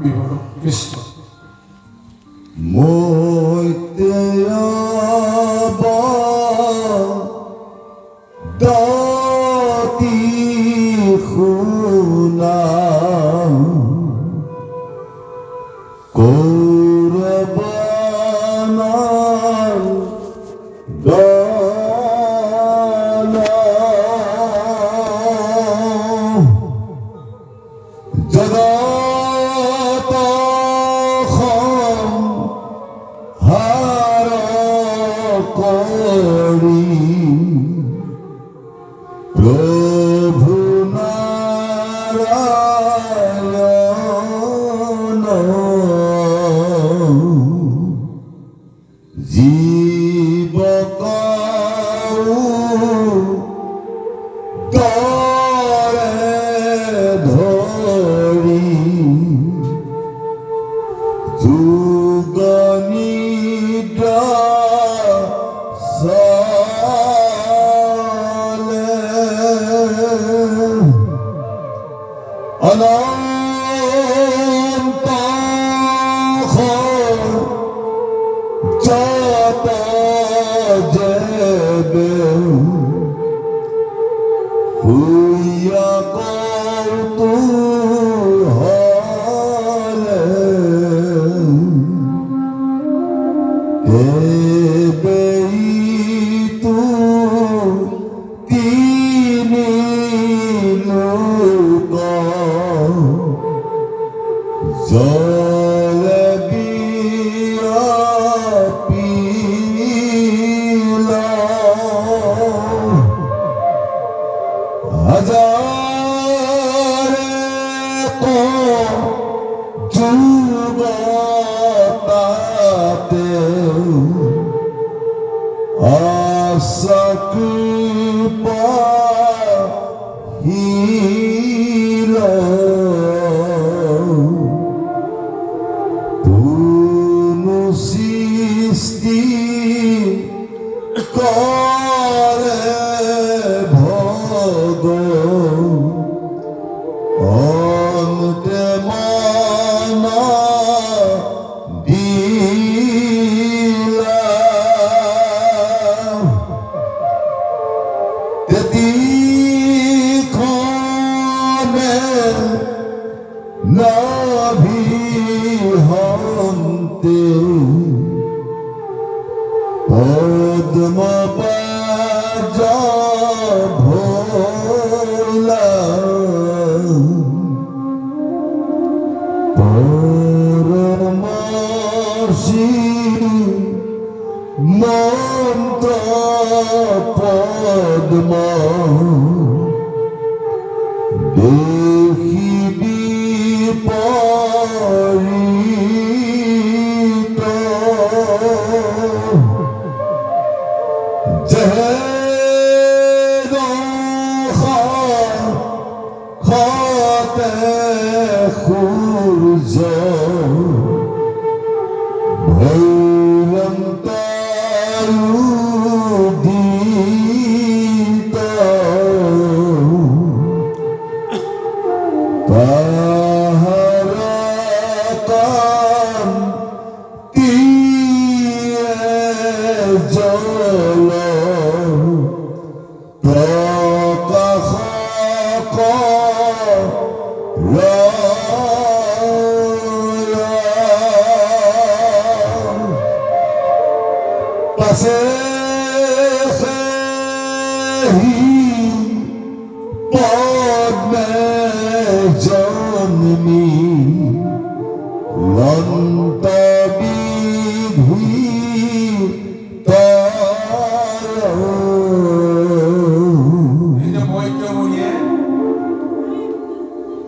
বিৱৰণ। কৃষ্ণ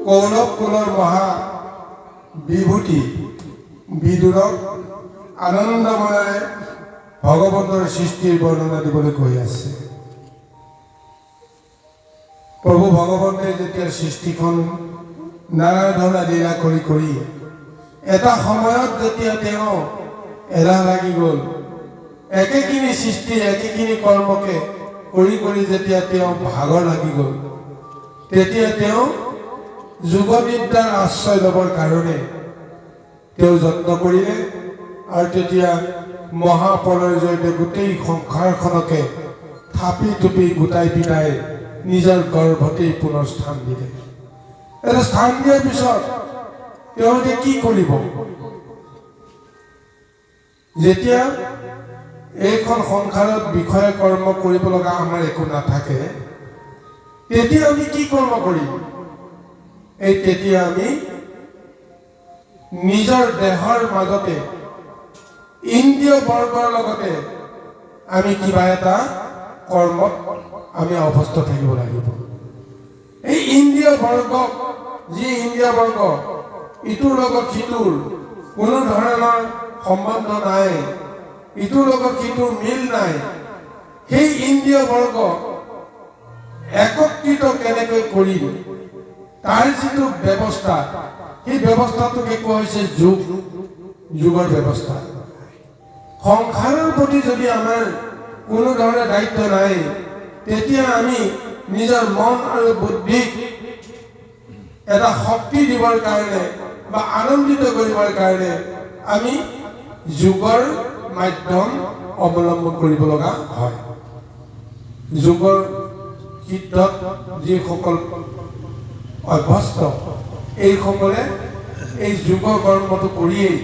কৌৰৱ কুলৰ মহা বিভূতি বিদুৰক আনন্দ মনেৰে ভগৱন্তৰ সৃষ্টিৰ বৰ্ণনা দিবলৈ কৈ আছে। প্ৰভু ভগৱন্তে যেতিয়া সৃষ্টিখন নানা ধৰণৰ লীলা কৰি এটা সময়ত যেতিয়া তেওঁ এলাহ লাগি গ'ল, একেখিনি সৃষ্টি একেখিনি কৰ্মকে কৰি যেতিয়া তেওঁ ভাগৰ লাগি গ'ল, তেতিয়া তেওঁ যোগবিদ্যাৰ আশ্ৰয় ল'বৰ কাৰণে তেওঁ যত্ন কৰিলে আৰু তেতিয়া মহাপ্ৰলয়ৰ জৰিয়তে গোটেই সংসাৰখনকে থাপি টুপি গোটাই পিটাই নিজৰ গৰ্ভতেই পুনৰ স্থান দিলে। এটা স্থান দিয়াৰ পিছত তেওঁ এতিয়া কি কৰিব? যেতিয়া এইখন সংসাৰত বিষয় কৰ্ম কৰিব লগা আমাৰ একো নাথাকে, তেতিয়া আমি কি কৰ্ম কৰিম? তেতিয়া আমি নিজৰ দেহৰ মাজতে ইন্দ্ৰিয় বৰ্গৰ লগতে আমি কিবা এটা কৰ্মত আমি অৱস্থ থাকিব লাগিব। এই ইন্দ্ৰিয় বৰ্গ, যি ইন্দ্ৰিয় বৰ্গ ইটোৰ লগত সিটোৰ কোনো ধৰণৰ সম্বন্ধ নাই, ইটোৰ লগত সিটোৰ মিল নাই, সেই ইন্দ্ৰিয় বৰ্গ একত্ৰিত কেনেকৈ কৰিম তাৰ যিটো ব্যৱস্থা, সেই ব্যৱস্থাটোকে কোৱা হৈছে যোগ, যোগৰ ব্যৱস্থা। সংসাৰৰ প্ৰতি যদি আমাৰ কোনো ধৰণৰ দায়িত্ব নাই, তেতিয়া আমি নিজৰ মন আৰু বুদ্ধিক এটা শক্তি দিবৰ কাৰণে বা আনন্দিত কৰিবৰ কাৰণে আমি যোগৰ মাধ্যম অৱলম্বন কৰিব লগা হয়। যোগৰ ক্ষেত্ৰত যিসকল অভ্যস্ত, এইসকলে এই যোগ কৰ্মটো কৰিয়েই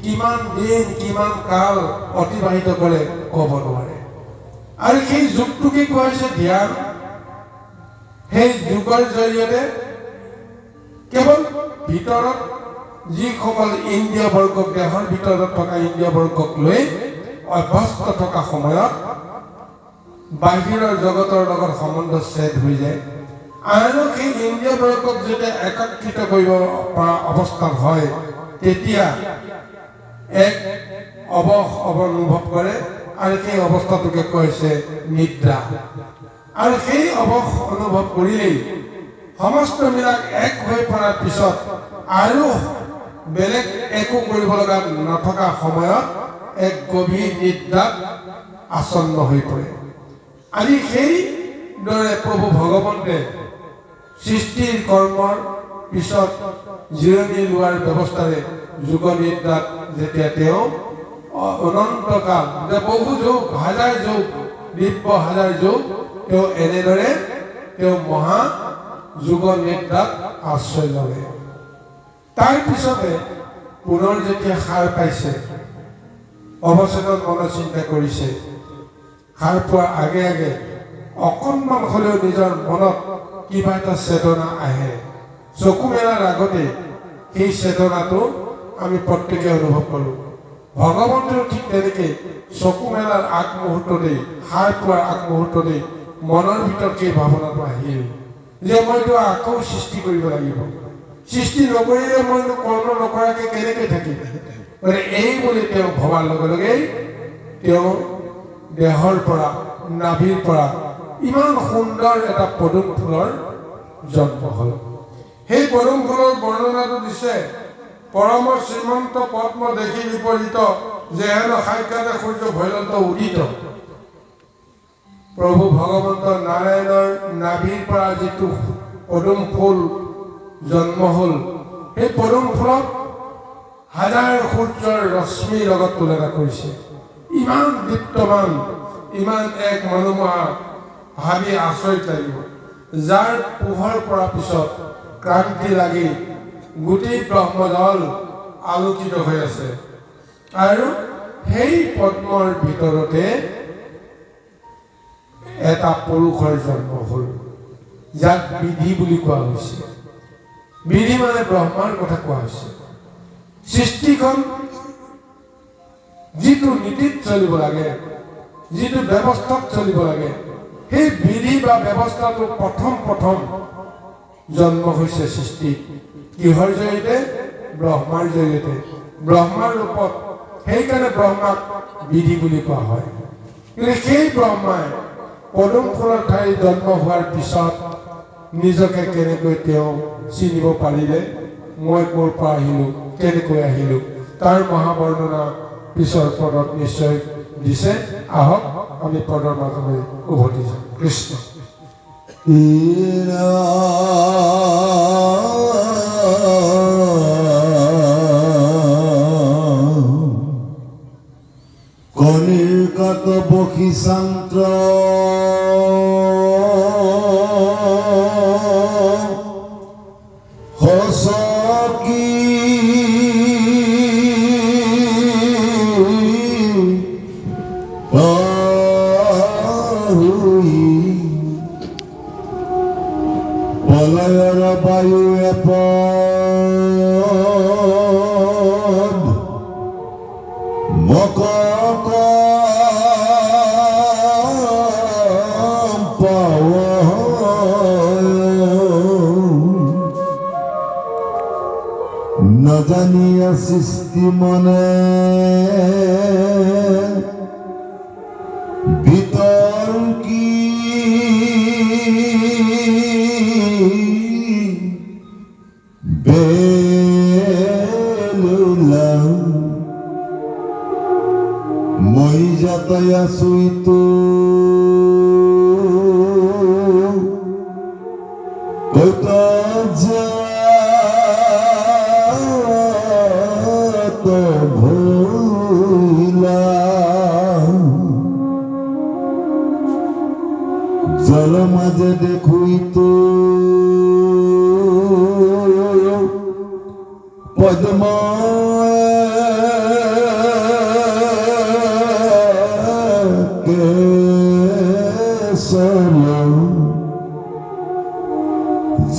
কিমান দিন কিমান কাল অতিবাহিত কৰে ক'ব নোৱাৰে। আৰু সেই যোগটোকে কোৱা হৈছে ধ্যান। সেই যোগৰ জৰিয়তে কেৱল ভিতৰত যিসকল ইন্দ্ৰিয় বৰ্গক, দেহৰ ভিতৰত থকা ইন্দ্ৰিয় বৰ্গক লৈ অভ্যস্ত থকা সময়ত বাহিৰৰ জগতৰ লগত সম্বন্ধ ছেদ হৈ যায়। আৰু সেই ইন্দ্ৰিয় বৰ্গক যেতিয়া একত্ৰিত কৰিব পৰা অৱস্থাত হয়, তেতিয়া এক অৱস অনুভৱ কৰে আৰু সেই অৱস্থাটোকে কৈছে নিদ্ৰা। আৰু সেই অৱস অনুভৱ কৰিলেই সমস্তবিলাক এক হৈ পৰাৰ পিছত আৰু বেলেগ একো কৰিব লগা নথকা সময়ত এক গভীৰ নিদ্ৰাত আচন্ন হৈ পৰে। আজি সেইদৰে প্ৰভু ভগৱন্তে সৃষ্টিৰ কৰ্মৰ পিছত জিৰণি লোৱাৰ ব্যৱস্থাৰে যোগ নিদ্ৰাত যেতিয়া তেওঁ অনন্তকাল, বহু যুগ, হাজাৰ যুগ, দিব্য হাজাৰ যুগ তেওঁ এনেদৰে তেওঁ মহা যোগ নিদ্ৰাত আশ্ৰয় ল'লে। তাৰ পিছতে পুনৰ যেতিয়া সাৰ পাইছে, অৱচেতন মনে চিন্তা কৰিছে, সাৰ পোৱাৰ আগে আগে অকণমান হ'লেও নিজৰ মনত কিবা এটা চেতনা আহে। চকু মেলাৰ আগতে সেই চেতনাটো আমি প্ৰত্যেকে অনুভৱ কৰোঁ। ভগৱন্তৰ ঠিক তেনেকৈ চকু মেলাৰ আগমুহূৰ্ততেই, সাৰ পোৱাৰ আগমুহূৰ্ততেই মনৰ ভিতৰত সেই ভাৱনাটো আহিল যে মইতো আকৌ সৃষ্টি কৰিব লাগিব। সৃষ্টি নকৰিলে মইতো কৰ্ম নকৰাকৈ কেনেকৈ থাকিম? মানে এই বুলি তেওঁ ভবাৰ লগে লগেই তেওঁ দেহৰ পৰা, নাভিৰ পৰা ইমান সুন্দৰ এটা পদুম ফুলৰ জন্ম হ'ল। সেই পদুম ফুলৰ বৰ্ণনাটো দিছে, পৰম শ্ৰীমন্ত পদ্ম দেখি বিপৰীত, যেহেন সাক্ষাতে সূৰ্য ভৈলন্ত উদিত। প্ৰভু ভগৱন্ত নাৰায়ণৰ নাভিৰ পৰা যিটো পদুম ফুল জন্ম হ'ল, সেই পদুম ফুলক হাজাৰ সূৰ্যৰ ৰশ্মিৰ লগত তুলনা কৰিছে। ইমান দীপ্তমান, ইমান এক মনোমোহা, ভাবি আচৰিত লাগিব, যাৰ পোহৰ পৰা পিছত ক্ৰান্তি লাগি গোটেই ব্ৰহ্মজল আলোকিত হৈ আছে। আৰু সেই পদ্মৰ ভিতৰতে এটা পুৰুষৰ জন্ম হ'ল, যাক বিধি বুলি কোৱা হৈছে। বিধি মানে ব্ৰহ্মাৰ কথা কোৱা হৈছে। সৃষ্টিখন যিটো নীতিত চলিব লাগে, যিটো ব্যৱস্থাত চলিব লাগে, সেই বিধি বা ব্যৱস্থাটো প্ৰথম জন্ম হৈছে সৃষ্টি। কিহৰ জৰিয়তে? ব্ৰহ্মাৰ জৰিয়তে, ব্ৰহ্মাৰ ৰূপত। সেইকাৰণে ব্ৰহ্মাক বিধি বুলি কোৱা হয়। কিন্তু সেই ব্ৰহ্মাই পদুম ফুলৰ ঠাই জন্ম হোৱাৰ পিছত নিজকে কেনেকৈ তেওঁ চিনিব পাৰিলে, মই ক'ৰ পৰা আহিলোঁ, কেনেকৈ আহিলোঁ, তাৰ মহাবৰ্ণনা পিছৰ পদত নিশ্চয় দিছে। আহক আমি পদৰ মাজলৈ উভতি যাওঁ। কৃষ্ণ বখি শান্ত্ৰ হসকি পলয়ৰ বায়ু এপদ মকক পাৱ নজানিয়া সৃষ্টি মনে বিতৰ্কী বেলুলা মই যাতাই আছো ইটো কত যাত ভুলা জল মাঝে দেখো ইটো পদ্ম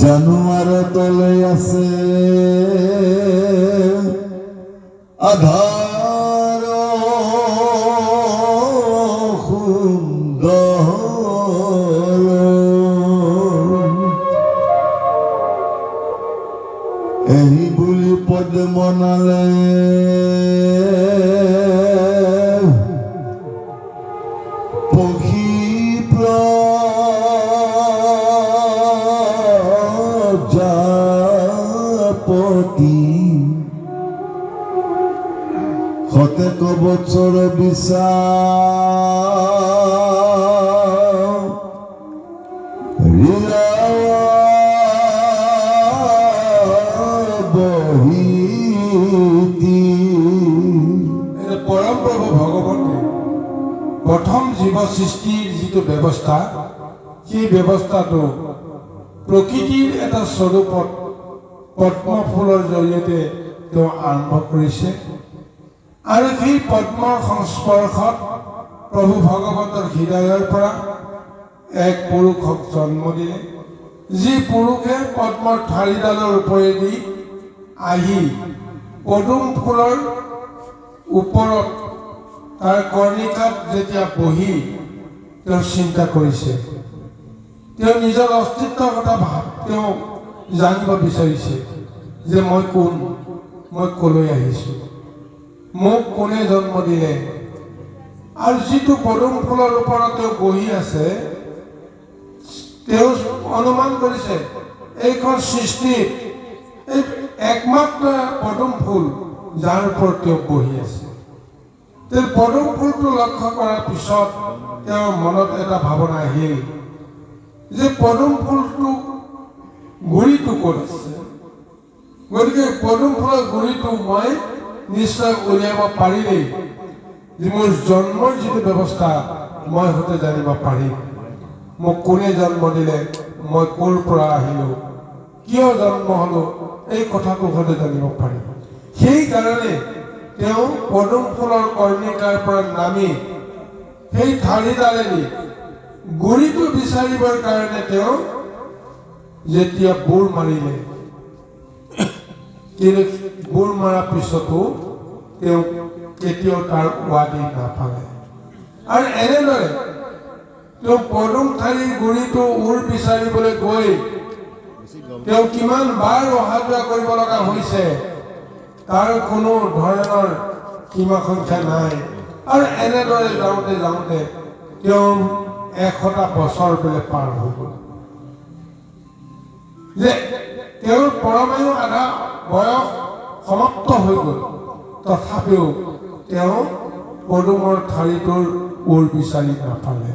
জানুয়ার তলে আছে আধার সুন্দর এই বুলি পদ্ম নালে পক্ষী প্ৰজাপতি শতেক বছৰ বিচাৰ পৰম প্ৰভু ভগৱতে প্ৰথম জীৱ সৃষ্টিৰ যিটো ব্যৱস্থা সেই ব্যৱস্থাটো প্ৰকৃতিৰ এটা স্বৰূপত পদ্ম ফুলৰ জৰিয়তে তেওঁ আৰম্ভ কৰিছে আৰু সেই পদ্মৰ সংস্পৰ্শত প্ৰভু ভগৱতৰ হৃদয়ৰ পৰা এক পুৰুষক জন্ম দিলে যি পুৰুষে পদ্মৰ ঠাৰিডালৰ ওপৰেদি আহি পদুম ফুলৰ ওপৰত তাৰ কৰ্ণিকাত যেতিয়া বহি তেওঁ চিন্তা কৰিছে তেওঁ নিজৰ অস্তিত্বৰ কথা তেওঁ জানিব বিচাৰিছে যে মই কোন মই কলৈ আহিছোঁ মোক কোনে জন্ম দিলে আৰু যিটো পদুম ফুলৰ ওপৰত তেওঁ বহি আছে তেওঁ অনুমান কৰিছে এইখন সৃষ্টিত এই একমাত্ৰ পদুম ফুল যাৰ ওপৰত তেওঁ বহি আছে তেওঁ পদুম ফুলটো লক্ষ্য কৰাৰ পিছত তেওঁৰ মনত এটা ভাৱনা আহিল যে পদুম ফুলটো গুৰিটো ক'ত আছে গতিকে পদুম ফুলৰ গুৰিটো মই নিশ্চয় উলিয়াব পাৰিলেই যে মোৰ জন্মৰ যিটো ব্যৱস্থা মই হতে জানিব পাৰিম মোক কোনে জন্ম দিলে মই ক'ৰ পৰা আহিলোঁ কিয় জন্ম হ'লোঁ এই কথাটো হতে জানিব পাৰিম সেইকাৰণে তেওঁ পদুম ফুলৰ কৰ্ণিকাৰ পৰা নামি সেই ঠাৰিডালেদি গুৰিটো বিচাৰিবৰ কাৰণে তেওঁ যেতিয়া বুৰ মাৰিলে কিন্তু বুৰ মৰাৰ পিছতো তেওঁ কেতিয়াও তাৰ ৱাদি নাপালে আৰু এনেদৰে তেওঁ পদুম ঠাৰিৰ গুৰিটো উৰ বিচাৰিবলৈ গৈ তেওঁ কিমান বাৰ অহা যোৱা কৰিব লগা হৈছে তাৰ কোনো ধৰণৰ সীমা সংখ্যা নাই আৰু এনেদৰে যাওঁতে যাওঁতে তেওঁ 100টা বছৰ বোলে পাৰ হৈ গ'ল যে তেওঁৰ পৰমায়ু আধা বয়স সমাপ্ত হৈ গ'ল তথাপিও তেওঁ পদুমৰ ঠাৰিটোৰ উৰ বিচাৰি নাপালে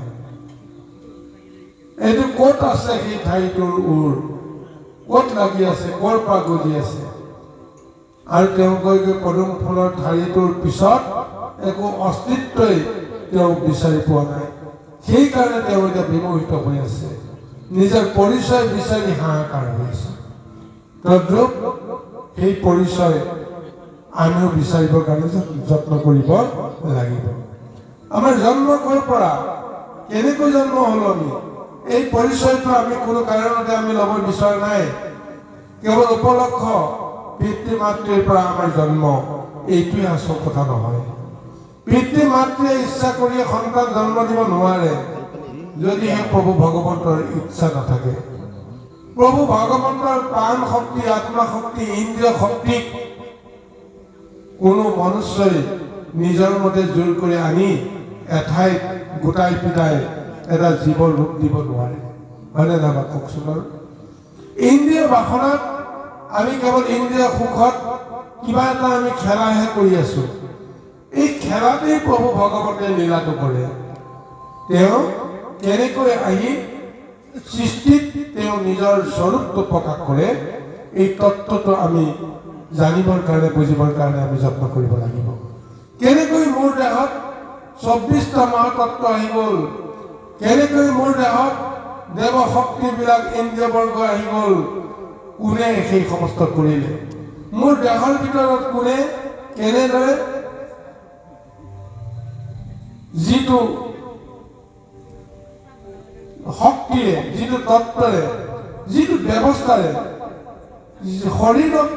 এইটো ক'ত আছে সেই ঠাৰিটোৰ উৰ ক'ত লাগি আছে ক'ৰ পৰা গজি আছে আৰু তেওঁ গৈ গৈ পদুম ফুলৰ ঠাৰিটোৰ পিছত একো অস্তিত্বই তেওঁক বিচাৰি পোৱা নাই। সেইকাৰণে তেওঁ এতিয়া বিমোহিত হৈ আছে, নিজৰ পৰিচয় বিচাৰি হাহাকাৰ হৈ আছে। তদ্ৰূপ সেই পৰিচয় আমিও বিচাৰিবৰ কাৰণে যত্ন কৰিব লাগিব। আমাৰ জন্ম ক'ৰ পৰা, কেনেকৈ জন্ম হ'লো আমি, এই পৰিচয়টো আমি কোনো কাৰণতে আমি ল'ব বিচৰা নাই। কেৱল উপলক্ষ পিতৃ মাতৃৰ পৰা আমাৰ জন্ম, এইটোৱে আচল কথা নহয়। পিতৃ মাতৃয়ে ইচ্ছা কৰি সন্তান জন্ম দিব নোৱাৰে যদিহে প্ৰভু ভগৱন্তৰ ইচ্ছা নাথাকে। প্ৰভু ভগৱন্তৰ প্ৰাণ শক্তি, আত্মা শক্তি, ইন্দ্ৰিয় শক্তিক কোনো মনুষ্যই নিজৰ মতে জোৰ কৰি আনি এঠাইত গোটাই পিটাই এটা জীৱৰ ৰূপ দিব নোৱাৰে, হয়নে নহয় কওকচোন বাৰু? ইন্দ্ৰিয় বাসনাত আমি কেৱল ইন্দ্ৰিয় সুখত কিবা এটা আমি খেলাহে কৰি আছো। এই খেলাতেই প্ৰভু ভগৱতে লীলাটো কৰে। তেওঁ কেনেকৈ আহি সৃষ্টিত তেওঁ নিজৰ স্বৰূপটো প্ৰকাশ কৰে, এই তত্ত্বটো আমি জানিবৰ কাৰণে, বুজিবৰ কাৰণে আমি যত্ন কৰিব লাগিব। কেনেকৈ মোৰ দেহত 24টা মহাতত্ত্ব আহি গ'ল, কেনেকৈ মোৰ দেহত দেৱ শক্তিবিলাক ইন্দ্ৰিয় বৰ্গ আহি গ'ল, কোনে সেই সমস্ত কৰিলে? মোৰ দেহৰ ভিতৰত কোনে কেনেদৰে যিটো শক্তিৰে, যিটো তত্ত্বৰে, যিটো ব্যৱস্থাৰে শৰীৰক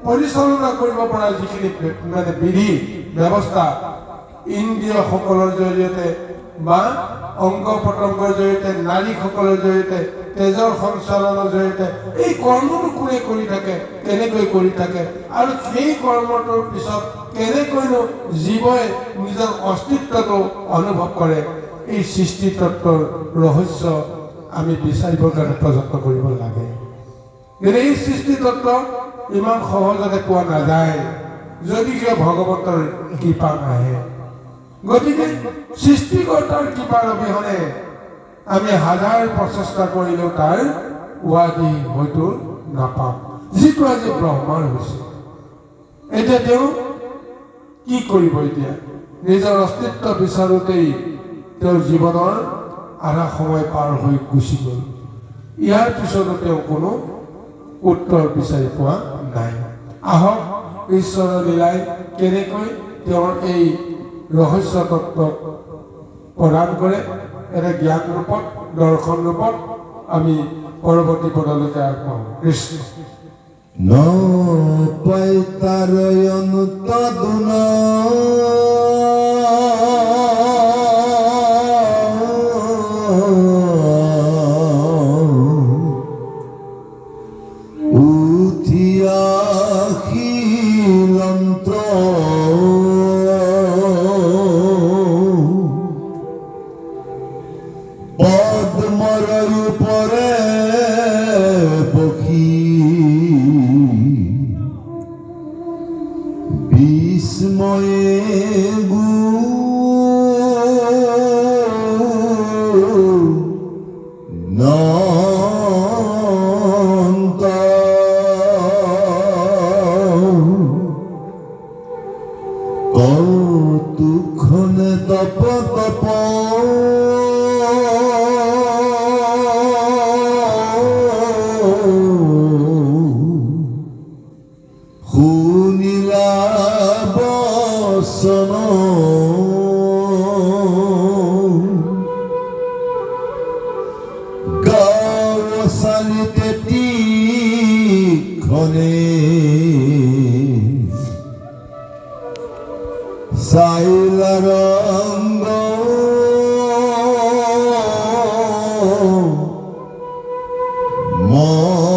পৰিচালনা কৰিব পৰা যিখিনি মানে বিধি ব্যৱস্থা ইন্দ্ৰিয়সকলৰ জৰিয়তে বা অংগ পতংগৰ জৰিয়তে, নাৰীসকলৰ জৰিয়তে, তেজৰ সঞ্চালনৰ জৰিয়তে এই কৰ্মটো কোনে কৰি থাকে, কেনেকৈ কৰি থাকে, আৰু সেই কৰ্মটোৰ পিছত কেনেকৈনো জীৱই নিজৰ অস্তিত্বটো অনুভৱ কৰে, এই সৃষ্টি তত্ত্বৰ ৰহস্য আমি বিচাৰিবৰ কাৰণে যত্ন কৰিব লাগে। কিন্তু এই সৃষ্টি তত্ত্ব ইমান সহজতে পোৱা নাযায় যদিহে ভগৱন্তৰ কৃপা নাহে। গতিকে সৃষ্টিকৰ্তাৰ কৃপাৰ অবিহনে আমি হাজাৰ প্ৰচেষ্টা কৰিলেও তাৰ উৱাদি হয়তো নাপাম, যিটো আজি ব্ৰহ্মাৰ হৈছে। এতিয়া তেওঁ কি কৰিব? এতিয়া নিজৰ অস্তিত্ব বিচাৰোঁতেই তেওঁৰ জীৱনৰ আধা সময় পাৰ হৈ গুচি গ'ল। ইয়াৰ পিছতো তেওঁ কোনো উত্তৰ বিচাৰি পোৱা নাই। আহক ঈশ্বৰৰ লীলাই কেনেকৈ তেওঁৰ এই ৰহস্য তত্ত্বক প্ৰদান কৰে, এটা জ্ঞান ৰূপত, দৰ্শন ৰূপত আমি পৰৱৰ্তী পদলৈকে আগবাঢ়ো। কৃষ্ণ ন পৈতাৰয়ন তদুন উঠিয়াখিলন্ত্ৰ পদ্মৰ উপৰে বহি বিস্ময়ে নন্ত কৌতুকখনে তপ তপ শুনিলা বচন গাঁৱচালিতে তীক্ষণে চাইলা ৰংগ মন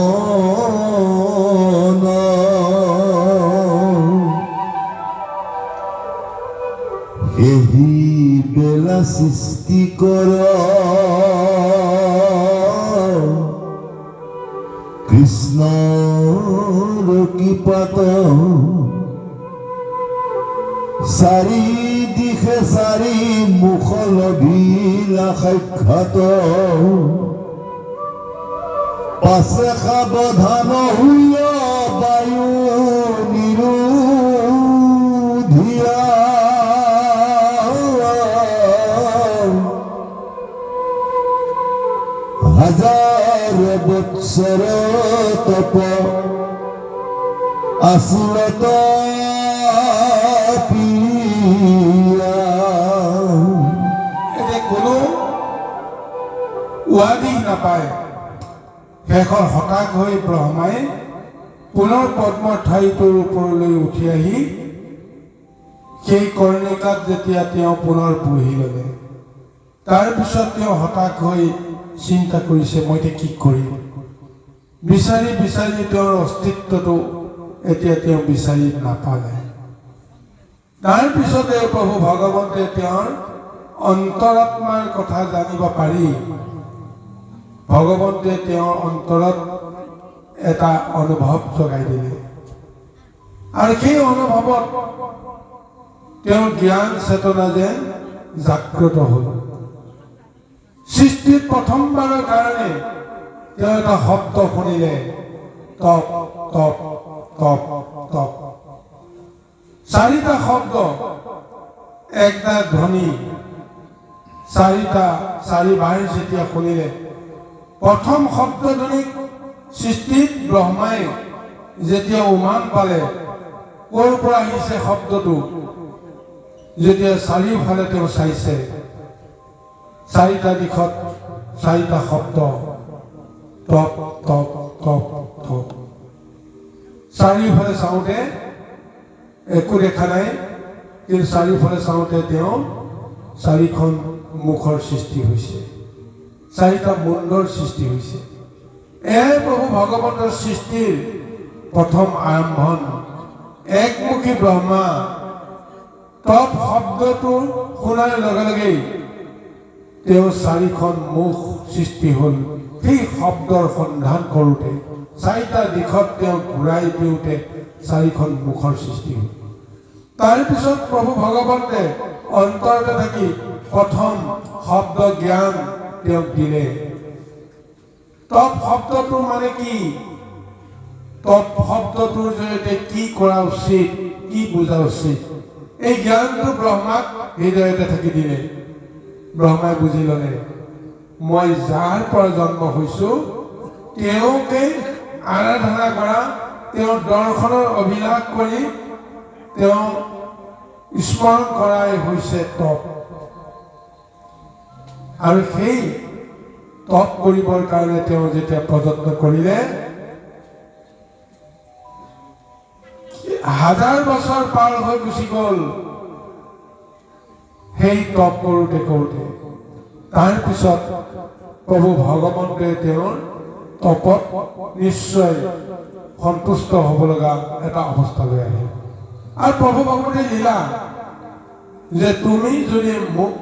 এহি বেলা সৃষ্টি কৰ কৃষ্ণৰ কৃপাত চাৰি দিশে চাৰি মুখ লভিলা সাক্ষাৎ পাছে সাৱধান হৈয় বায়ু নিৰোধিয়া ঈশ্বৰ তপ আছিল এতিয়া কোনো উৱাদি নাপায় শেষৰ হতাশ হৈ ব্ৰহ্মাই পুনৰ পদ্মৰ ঠাইটোৰ ওপৰলৈ উঠি আহি সেই কৰ্ণিকাত যেতিয়া তেওঁ পুনৰ বহি ল'লে তাৰপিছত তেওঁ হতাশ হৈ চিন্তা কৰিছে মই এতিয়া কি কৰিম বিচাৰি বিচাৰি তেওঁৰ অস্তিত্বটো এতিয়া তেওঁ বিচাৰি নাপালে তাৰপিছতে প্ৰভু ভগৱন্তে তেওঁৰ অন্তৰাত্মাৰ কথা জানিব পাৰি ভগৱন্তে তেওঁৰ অন্তৰত এটা অনুভৱ জগাই দিলে আৰু সেই অনুভৱত তেওঁৰ জ্ঞান চেতনা যেন জাগ্ৰত হ'ল সৃষ্টিত প্ৰথমবাৰৰ কাৰণে তেওঁ এটা শব্দ শুনিলে তপ তপ তপ তপ চাৰিটা শব্দ একটা ধ্বনি চাৰিবাৰ যেতিয়া শুনিলে প্ৰথম শব্দধ্বনিক সৃষ্টিত ব্ৰহ্মাই যেতিয়া উমান পালে ক'ৰ পৰা আহিছে শব্দটো যেতিয়া চাৰিওফালে তেওঁ চাইছে চাৰিটা দিশত চাৰিটা শব্দ তপ তপ তপ তপ চাৰিওফালে চাওঁতে একো দেখা নাই কিন্তু চাৰিওফালে চাওঁতে তেওঁ চাৰিখন মুখৰ সৃষ্টি হৈছে চাৰিটা মুণ্ডৰ সৃষ্টি হৈছে এয়াই প্ৰভু ভগৱন্তৰ সৃষ্টিৰ প্ৰথম আৰম্ভণ একমুখী ব্ৰহ্মা তপ শব্দটো শুনাৰ লগে লগেই তেওঁ চাৰিখন মুখ সৃষ্টি হ'ল সেই শব্দৰ সন্ধান কৰোঁতে চাৰিটা দিশত তেওঁ ঘূৰাই দিওঁতে চাৰিখন মুখৰ সৃষ্টি হ'ল তাৰপিছত প্ৰভু ভগৱন্তে অন্তৰতে থাকি প্ৰথম শব্দ জ্ঞান তেওঁক দিলে তপ শব্দটো মানে কি তপ শব্দটোৰ জৰিয়তে কি কৰা উচিত কি বুজা উচিত এই জ্ঞানটো ব্ৰহ্মাক হৃদয়তে থাকি দিলে ব্ৰহ্মাই বুজি ল'লে মই যাৰ পৰা জন্ম হৈছোঁ তেওঁকে আৰাধনা কৰা তেওঁৰ দৰ্শনৰ অভিলাষ কৰি তেওঁ স্মৰণ কৰাই হৈছে তপ আৰু সেই তপ কৰিবৰ কাৰণে তেওঁ যেতিয়া প্ৰযত্ন কৰিলে হাজাৰ বছৰ পাৰ হৈ গুচি গ'ল সেই তপ কৰোঁতে কৰোঁতে তাৰপিছত প্ৰভু ভগৱন্তে তেওঁৰ তপত নিশ্চয় সন্তুষ্ট হ'ব লগা এটা অৱস্থালৈ আহিল আৰু প্ৰভু ভগৱন্তে লীলা যে তুমি যদি মোক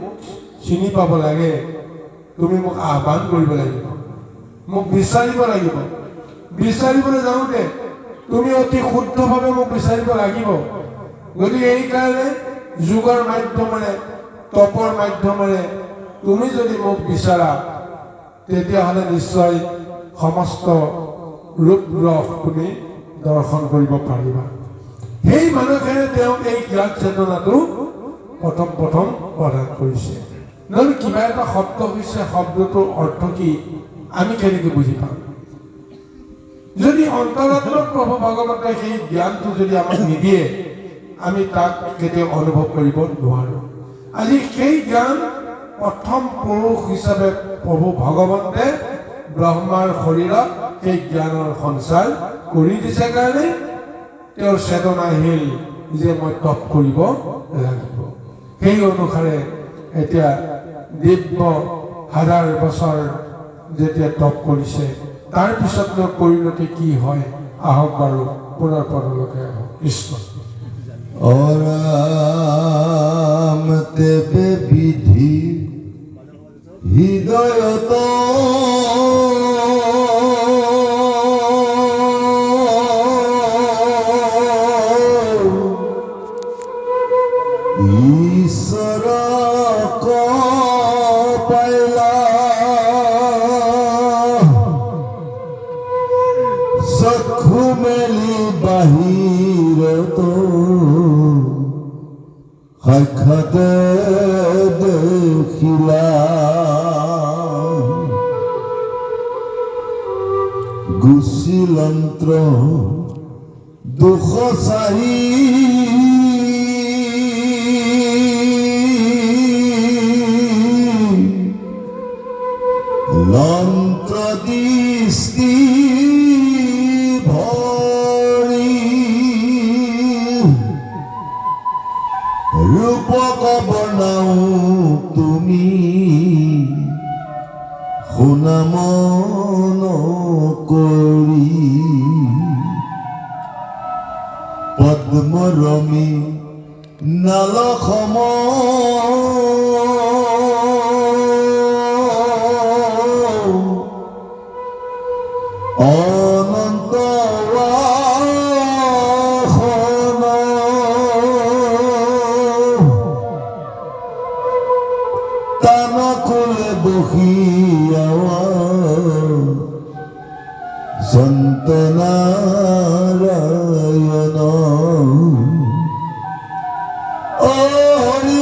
চিনি পাব লাগে তুমি মোক আহ্বান কৰিব লাগিব মোক বিচাৰিব লাগিব বিচাৰিবলৈ যাওঁতে তুমি অতি শুদ্ধভাৱে মোক বিচাৰিব লাগিব গতিকে এইকাৰণে যোগৰ মাধ্যমেৰে তপৰ মাধ্যমেৰে তুমি যদি মোক বিচাৰা তেতিয়াহ'লে নিশ্চয় সমস্ত ৰূপ ৰস তুমি দৰ্শন কৰিব পাৰিবা সেই মানুহখিনিয়ে তেওঁক এই জ্ঞান চেতনাটো প্ৰথম প্ৰদান কৰিছে নহ'লে কিবা এটা শব্দ হৈছে শব্দটোৰ অৰ্থ কি আমি কেনেকৈ বুজি পাম যদি অন্তৰাত্মাত প্ৰভু ভগৱন্তে সেই জ্ঞানটো যদি আমাক নিদিয়ে আমি তাক কেতিয়াও অনুভৱ কৰিব নোৱাৰোঁ আজি সেই জ্ঞান প্ৰথম পুৰুষ হিচাপে প্ৰভু ভগৱন্তে ব্ৰহ্মাৰ শৰীৰত সেই জ্ঞানৰ সঞ্চাৰ কৰি দিছে কাৰণে তেওঁৰ চেতনা আহিল যে মই তপ কৰিব লাগিব সেই অনুসাৰে এতিয়া দিব্য হাজাৰ বছৰ যেতিয়া তপ কৰিছে তাৰপিছত পৰিণতি কি হয় আহক বাৰু পুনৰ পৰলৈকে আহক কৃষ্ণ অৰাম তেবে বিধি হৃদয়ত ঈশ্বৰ পাইলা চক্ষু মেলি বাহিৰত সাক্ষাতে দেখিলা শিলন্ত্ৰ দুখ চাহি লন্ত্ৰ দৃষ্টি ভৰি ৰূপক বনাও তুমি শুনামন কৰি পদ্মৰমী নালসম অনন্ত বাসন তানকুলে বহিয়াৱা সন্ত নাৰায়ণ অ হৰি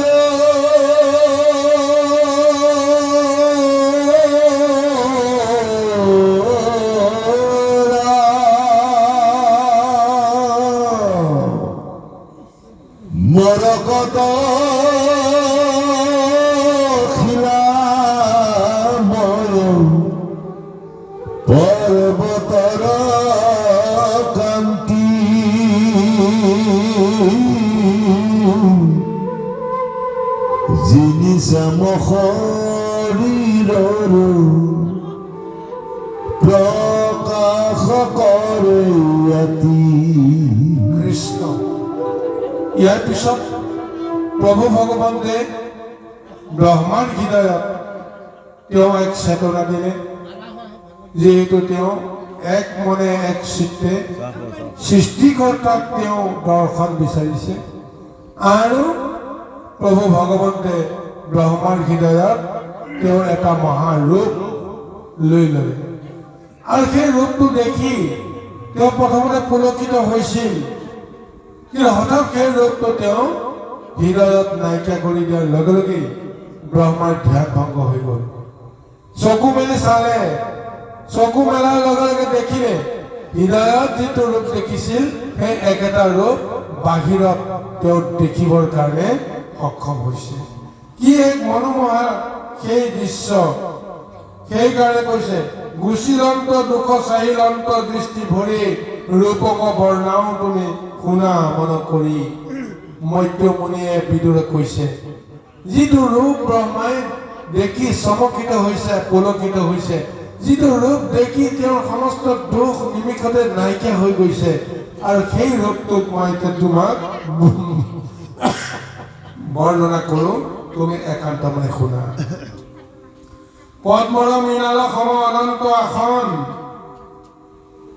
মৰকত পৰ্বতৰ কান্তি যিনি চাম শৰীৰৰ প্ৰকাশ কৰে ৰাতি কৃষ্ণ। ইয়াৰ পিছত প্ৰভু ভগৱন্তে ব্ৰহ্মাৰ হৃদয়ত তেওঁ এক চেতনা দিলে, যিহেতু তেওঁ এক মনে এক চিত্তে সৃষ্টিকৰ্তাক তেওঁ দৰ্শন বিচাৰিছে। আৰু প্ৰভু ভগৱন্তে ব্ৰহ্মাৰ হৃদয়ত তেওঁ এটা মহাৰূপ লৈ ল'লে। আৰু সেই ৰূপটো দেখি তেওঁ প্ৰথমতে পুলকিত হৈছিল, কিন্তু হঠাৎ সেই ৰূপটো তেওঁ হৃদয়ত নাইকিয়া কৰি দিয়াৰ লগে লগে ব্ৰহ্মাৰ ধ্যান ভংগ হৈ গ'ল। চকু মেলি চালে, চকু মেলাৰ লগে লগে দেখিলে হৃদয়ত যিটো ৰূপ দেখিছিল সেই একেটা ৰূপ বাহিৰত তেওঁ দেখিবৰ কাৰণে সক্ষম হৈছে। কি এক মনোমোহা সেই দৃশ্য! সেইকাৰণে কৈছে গুচিলন্ত দুখ চাহিলন্ত দৃষ্টি ভৰি ৰূপক বৰ্ণাও তুমি শুনা মন কৰি। মধ্যমুনিয়ে বিদুৰক কৈছে, যিটো ৰূপ ব্ৰহ্মাই দেখি চমকিত হৈছে, পুলকিত হৈছে, যিটো ৰূপ দেখি তেওঁৰ সমস্ত দুখ নিমিষতে নাইকিয়া হৈ গৈছে, আৰু সেই ৰূপটোক মই তোমাক বৰ্ণনা কৰোঁ, তুমি একান্ত মনে শুনা। পদ্মৰ মৃণাল সম অনন্ত আসন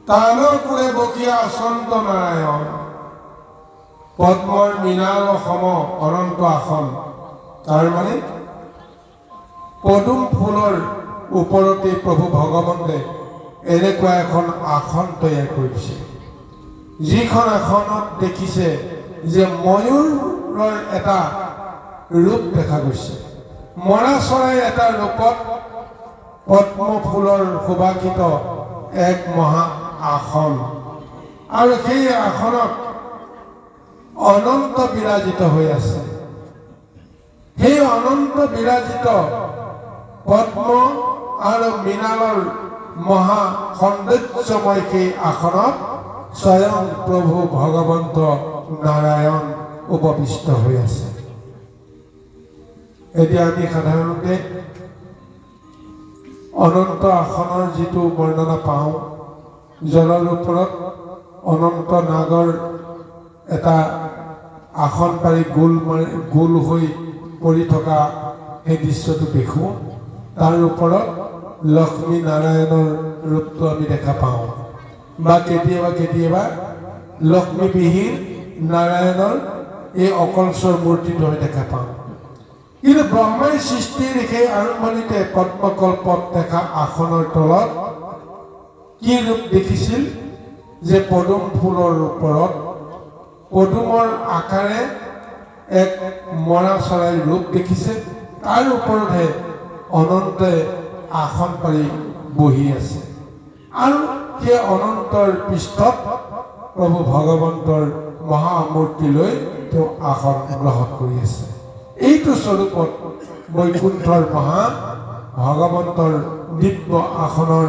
তানকুলে বকিয়া অচন্ত নাৰায়ণ। পদ্মৰ মৃণাল সম অনন্ত আসন, তাৰ মানে পদুম ফুলৰ ওপৰতে প্ৰভু ভগৱন্তে এনেকুৱা এখন আসন তৈয়াৰ কৰিছে, যিখন আসনত দেখিছে যে ময়ূৰৰ এটা ৰূপ দেখা গৈছে, মৰা চৰাইৰ এটা ৰূপত পদ্ম ফুলৰ সুবাসিত এক মহা আসন, আৰু সেই আসনত অনন্ত বিৰাজিত হৈ আছে। সেই অনন্ত বিৰাজিত পদ্ম আৰু মৃণালৰ মহা সৌন্দৰ্যময় সেই আসনত স্বয়ং প্ৰভু ভগৱন্ত নাৰায়ণ উপবিষ্ট হৈ আছে। এতিয়া আমি সাধাৰণতে অনন্ত আসনৰ যিটো বৰ্ণনা পাওঁ, জলৰ ওপৰত অনন্ত নাগৰ এটা আসন পাৰি গোল হৈ পৰি থকা সেই দৃশ্যটো দেখোঁ। তাৰ ওপৰত লক্ষ্মী নাৰায়ণৰ ৰূপটো আমি দেখা পাওঁ, বা কেতিয়াবা কেতিয়াবা লক্ষ্মীবিহীন নাৰায়ণৰ এই অকলচৰ মূৰ্তিটো আমি দেখা পাওঁ। কিন্তু ব্ৰহ্মাৰ সৃষ্টিৰ সেই আৰম্ভণিতে পদ্মকল্পত দেখা আসনৰ তলত কি ৰূপ দেখিছিল যে পদুম ফুলৰ ওপৰত পদুমৰ আকাৰে এক মৰা চৰাইৰ ৰূপ দেখিছে, তাৰ ওপৰতহে অনন্তে আসন পাৰি বহি আছে। আৰু সেই অনন্তৰ পৃষ্ঠত প্ৰভু ভগৱন্তৰ মহামূৰ্তিলৈ তেওঁ আসন গ্ৰহণ কৰি আছে। এইটো স্বৰূপত বৈকুণ্ঠৰ মহা ভগৱন্তৰ দিব্য আসনৰ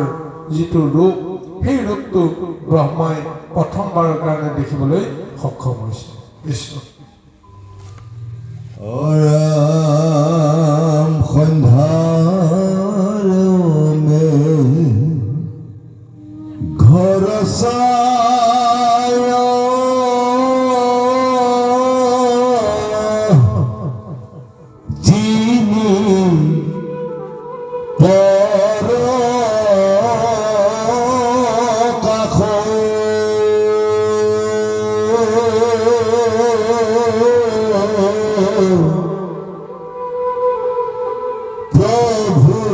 যিটো ৰূপ, সেই ৰূপটো ব্ৰহ্মাই প্ৰথমবাৰৰ কাৰণে দেখিবলৈ সক্ষম হৈছে। কৃষ্ণ ৰাম সন্ধ্যাৰ ঘৰ যিনি পৰ কাষ প্ৰভুৰ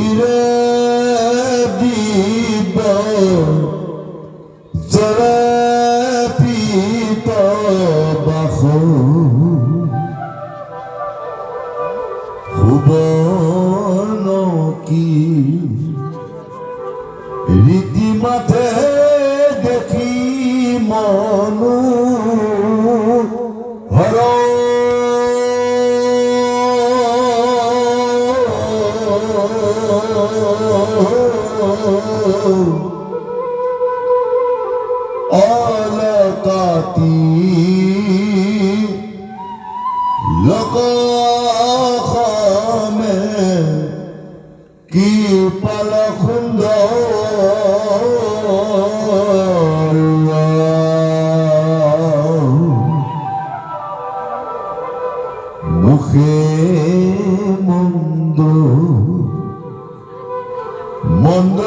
ঋৰে দিব জৰে পিত বাস সুবৰ্ণ কি ৰীতি মাথে দেখি মনো হৰ অলকাতি লোকসমে কি পাল সুন্দৰ মুখে মন্দ মন্দ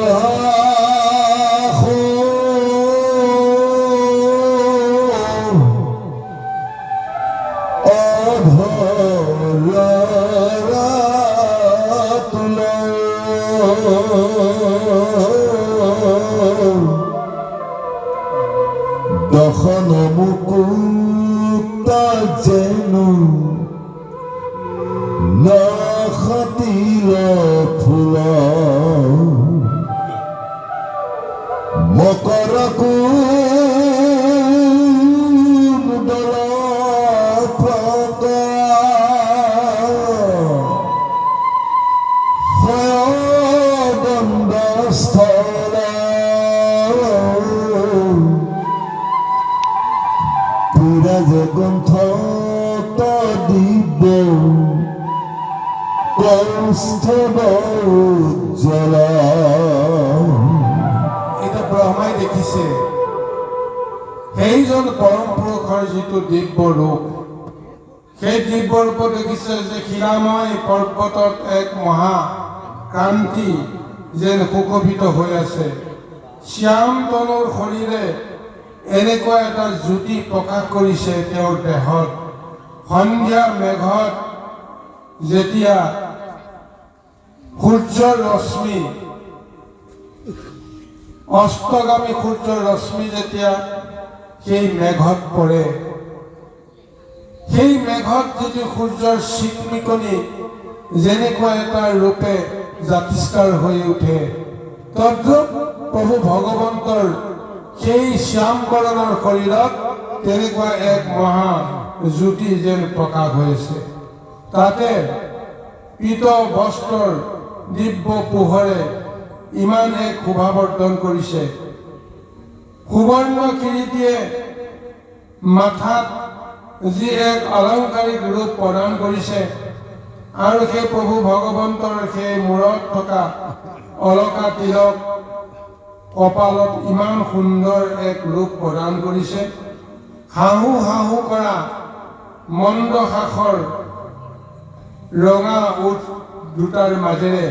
দখন মুকুত যেন নখতিল ফুল মকৰ কুণ্ডল দণ্ডস্থল বিৰাজ গ্ৰন্থ দিব্য কৌস্থব উজ্জ্বল। এটা ব্ৰহ্মাই দেখিছে সেইজন পৰম পুৰুষৰ যিটো দিব্য ৰূপ, সেই দিব্য ৰূপত দেখিছে যে শিলাময় পৰ্বতত এক মহা কান্তি যেন সুশোভিত হৈ আছে। শ্যাম তনুৰ শৰীৰে এনেকুৱা এটা জ্যোতি প্ৰকাশ কৰিছে তেওঁৰ দেহত। সন্ধিয়া মেঘত যেতিয়া সূৰ্যৰ ৰশ্মি, অস্তগামী সূৰ্যৰ ৰশ্মি যেতিয়া সেই মেঘত পৰে, সেই মেঘত যদি সূৰ্যৰ চিকমিকনি যেনেকুৱা এটা ৰূপে জাতিষ্কাৰ হৈ উঠে, তদ্ৰূপ প্ৰভু ভগৱন্তৰ সেই শ্যাম বৰণৰ শৰীৰত তেনেকুৱা এক মহা জ্যোতি যেন প্ৰকাশ হৈছে। তাতে পীত বস্ত্ৰৰ দিব্য পোহৰে ইমান এক শোভাবৰ্ধন কৰিছে। সুবৰ্ণ কিৰীটিয়ে মাথাত যি এক অলংকাৰিক ৰূপ প্ৰদান কৰিছে আৰু সেই প্ৰভু ভগৱন্তৰ সেই মূৰত থকা অলকা তিলক কপালত ইমান সুন্দৰ এক ৰূপ প্ৰদান কৰিছে। হাহু হাহু কৰা মন্দহাসৰ ৰঙা ওঠ দুটাৰ মাজেৰে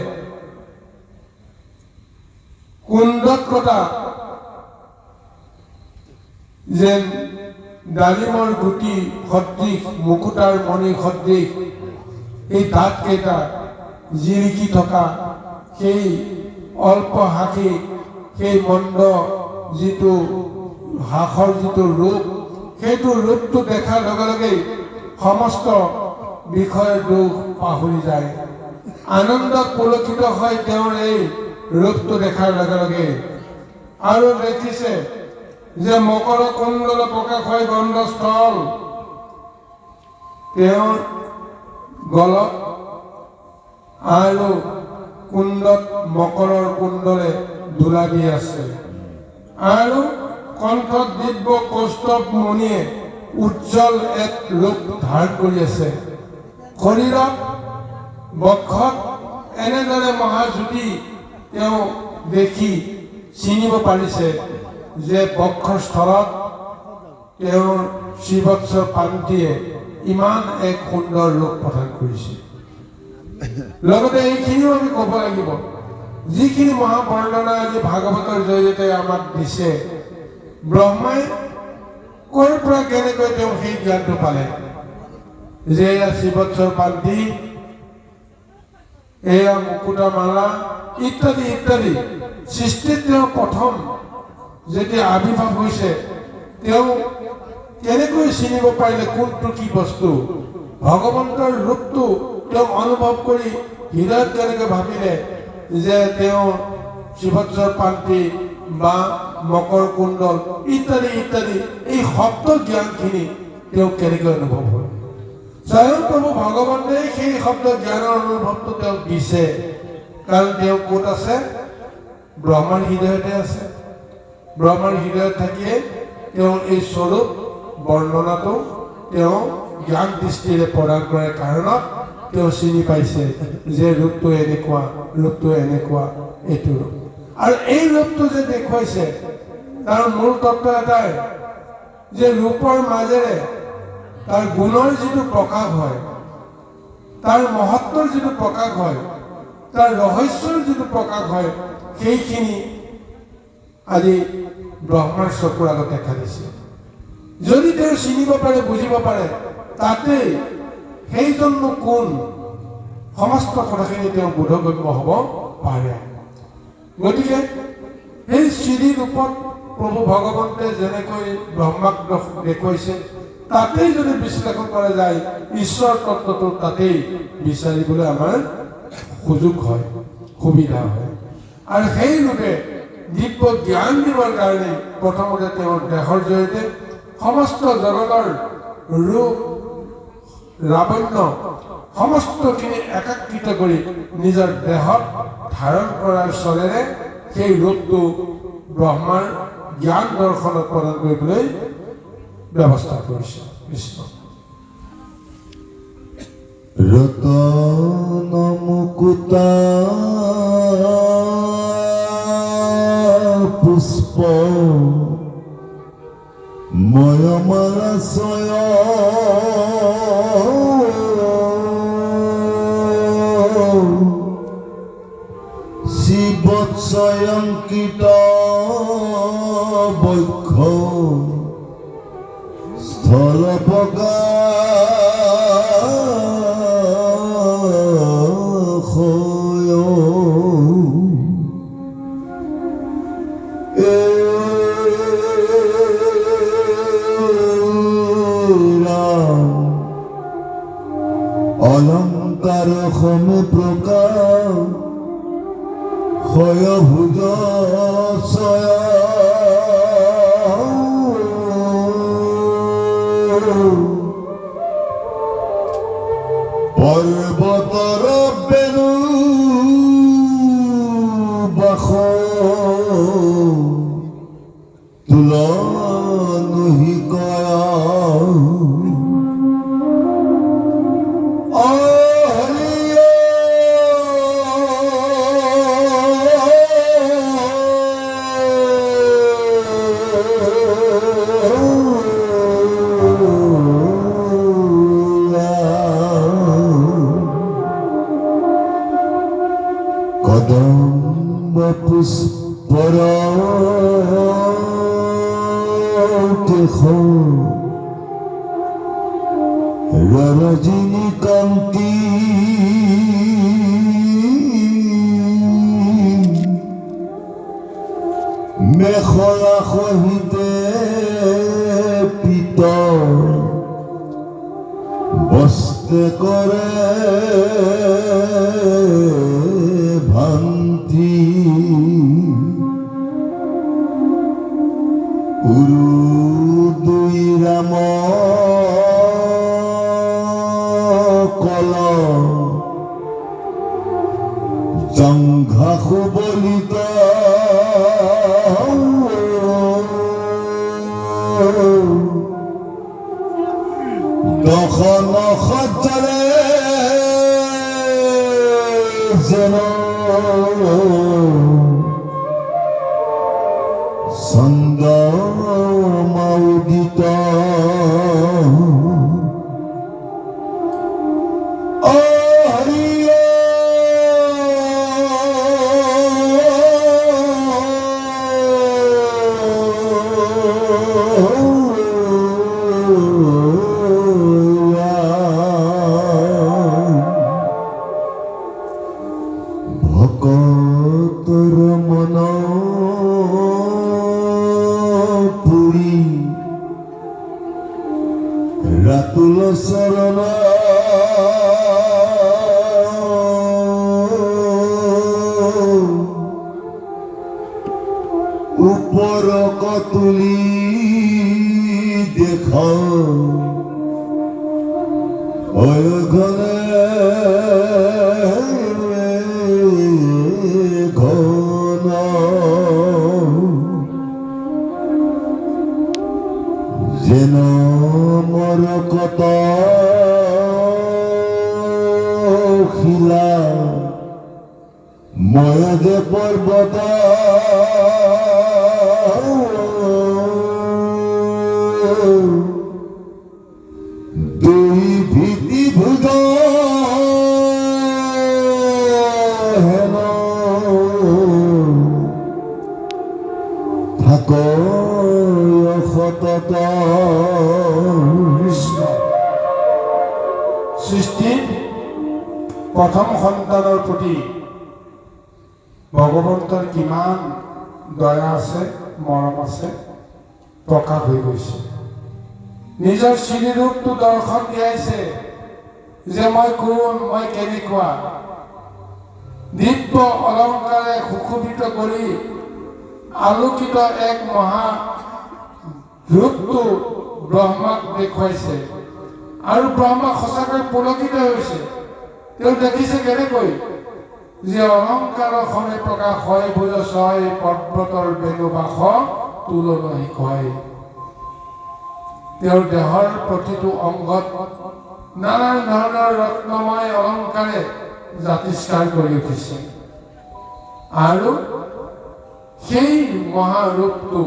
কুণ্ডত কটা যেন ডালিমৰ গুটি সদৃশ, মুকুতাৰ মণি সদৃশ এই দাঁতকেইটা জিলিকি থকা সেই অল্প হাসি, সেই মন্দ যিটো হাসৰ যিটো ৰূপ, সেইটো ৰূপটো দেখাৰ লগে লগেই সমস্ত বিষয় দুখ পাহৰি যায়। আনন্দত পুলকিত হয় তেওঁৰ এই ৰূপটো দেখাৰ লগে লগে আৰু দেখিছে যে মকৰ কুণ্ডল প্ৰকাশ হয় গন্ধস্থল তেওঁৰ গলত আৰু কুণ্ডত মকৰৰ কুণ্ডলে দোলা দি আছে আৰু কণ্ঠত দিব্য কৌস্তভ মণিয়ে উজ্জ্বল এক ৰূপ ধাৰণ কৰি আছে শৰীৰত বক্ষত এনেদৰে মহাজ্যোতি তেওঁ দেখি চিনিব পাৰিছে যে বক্ষস্থলত তেওঁৰ শ্ৰীবৎস পাণ্ডিয়ে ইমান এক সুন্দৰ ৰূপ প্ৰদান কৰিছে লগতে এইখিনিও আমি ক'ব লাগিব যিখিনি মহাবৰ্ণনা আজি ভাগৱতৰ জৰিয়তে আমাক দিছে ব্ৰহ্মাই ক'ৰ পৰা কেনেকৈ তেওঁ সেই জ্ঞানটো পালে যে এয়া শ্ৰীবৎসৰ পাণ্ডি এয়া মুকুতা মালা ইত্যাদি ইত্যাদি সৃষ্টিত তেওঁ প্ৰথম যেতিয়া আবিৰ্ভাৱ হৈছে তেওঁ কেনেকৈ চিনিব পাৰিলে কোনটো কি বস্তু ভগৱন্তৰ ৰূপটো তেওঁ অনুভৱ কৰি হৃদয়ত কেনেকৈ ভাবিলে যে তেওঁ শ্ৰীবৎসৰ পাণ্ডি বা মকৰ কুণ্ডল ইত্যাদি ইত্যাদি এই শব্দ জ্ঞানখিনি তেওঁ কেনেকৈ অনুভৱ হ'ল স্বয়ং প্ৰভু ভগৱন্তে সেই শব্দ জ্ঞানৰ অনুভৱটো তেওঁক দিছে কাৰণ তেওঁ ক'ত আছে ব্ৰহ্মাৰ হৃদয়তে আছে ব্ৰহ্মাৰ হৃদয়ত থাকিয়ে তেওঁ এই স্বৰূপ বৰ্ণনাটো তেওঁ জ্ঞান দৃষ্টিৰে প্ৰদান কৰাৰ কাৰণত তেওঁ চিনি পাইছে যে ৰূপটো এনেকুৱা এইটো ৰূপ আৰু এই ৰূপটো যে দেখুৱাইছে তাৰ মূল তত্ত্ব এটাই যে ৰূপৰ মাজেৰে তাৰ গুণৰ যিটো প্ৰকাশ হয় তাৰ মহত্বৰ যিটো প্ৰকাশ হয় তাৰ ৰহস্যৰ যিটো প্ৰকাশ হয় সেইখিনি আজি ব্ৰহ্মাৰ চকুৰ আগত দেখা দিছে যদি তেওঁ চিনিব পাৰে বুজিব পাৰে তাতেই সেইজননো কোন সমস্ত কথাখিনি তেওঁ বোধগম্য হ'ব পাৰে গতিকে সেই শ্ৰী ৰূপত প্ৰভু ভগৱন্তে যেনেকৈ ব্ৰহ্মাক দেখুৱাইছে তাতেই যদি বিশ্লেষণ কৰা যায় ঈশ্বৰ তত্ত্বটো তাতেই বিচাৰিবলৈ আমাৰ সুযোগ হয় সুবিধা হয় আৰু সেই ৰূপে দিব্য জ্ঞান দিবৰ কাৰণে প্ৰথমতে তেওঁৰ দেহৰ জৰিয়তে সমস্ত জগতৰ ৰূপ লাৱণ্য সমস্তখিনি একাকৃত কৰি নিজৰ দেহত ধাৰণ কৰাৰ চলেৰে সেই ৰূপটো ব্ৰহ্মাৰ জ্ঞান দৰ্শনত প্ৰদান কৰিবলৈ ব্যৱস্থা কৰিছে কৃষ্ণ ৰতন মুকুতা পুষ্প ময়মালা ছয় শিৱৎসয়ঙ্কিত বক্ষ স্থল অলংকাৰ সম প্ৰকাশ হয় ভুজ পৰ্বতৰ বেণু বাস তুলনুহি কয়া কদম্ব পুষ্পৰ কেশ ৰজনীকান্তি মেখলা সহিতে পিত বস্তে কৰে ভান্তি উৰুদুই ৰাম কল জংঘা সুবলিত দখন সজ্জাৰে যেন চন্দ্ৰমাউদিত ভকতৰ মন পুৰি ৰাতুল চৰণ ওপৰক তুলি দেখ অয়ঘনে ঘন যেন মৰকত শিলা ময় যে পৰ্বত দুই ভীতি ভুজ হেন থাক সতত সৃষ্টিৰ প্ৰথম সন্তানৰ প্ৰতি ভগৱন্তৰ কিমান দয়া আছে, মৰম আছে প্ৰকাশ হৈ গৈছে। নিজৰ শ্ৰীৰূপটো দৰ্শন দিয়াইছে যে মই কোন, মই কেনেকুৱা। দিব্য অলংকাৰে সুশোভিত কৰি আলোকিত এক মহা ৰূপটো ব্ৰহ্মাক দেখুৱাইছে আৰু ব্ৰহ্মা সঁচাকৈ পুলকিত হৈছে। তেওঁ দেখিছে কেনেকৈ যে অলংকাৰখনে প্ৰকাশ হয় ভুজ ছয় পৰ্বতৰ বেণুবাস তুলনহি কয়। তেওঁৰ দেহৰ প্ৰতিটো অংগত নানান ধৰণৰ ৰত্নময় অলংকাৰে জাতিষ্কাৰ কৰি উঠিছে আৰু সেই মহাৰূপটো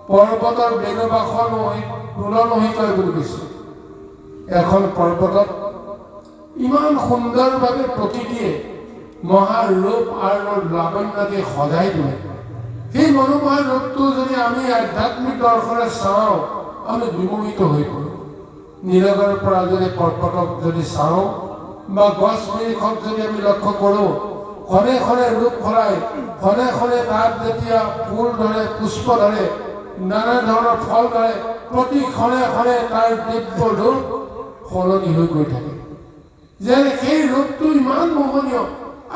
পৰ্বতৰ বেণুবাস তুলনহি কয় বুলি কৈছে। এখন পৰ্বতত ইমান সুন্দৰভাৱে প্ৰকৃতিয়ে মহাৰূপ আৰু লাৱণ্যকে সজাই তোলে। সেই মনোমোহা ৰূপটো যদি আমি আধ্যাত্মিক দৰ্শনে চাওঁ, আমি বিমোহিত হৈ পৰোঁ। নীলগৰ পৰা যদি পৰ্বতক যদি চাওঁ বা গছ নিৰীক্ষক যদি আমি লক্ষ্য কৰোঁ, ক্ষণে ক্ষণে ৰূপ সলাই, ক্ষণে ক্ষণে তাত যেতিয়া ফুল ধৰে, পুষ্প ধৰে, নানা ধৰণৰ ফল ধৰে, প্ৰতি ক্ষণে ক্ষণে তাৰ দিব্য ৰূপ সলনি হৈ গৈ থাকে। যে সেই ৰূপটো ইমান মোহনীয়,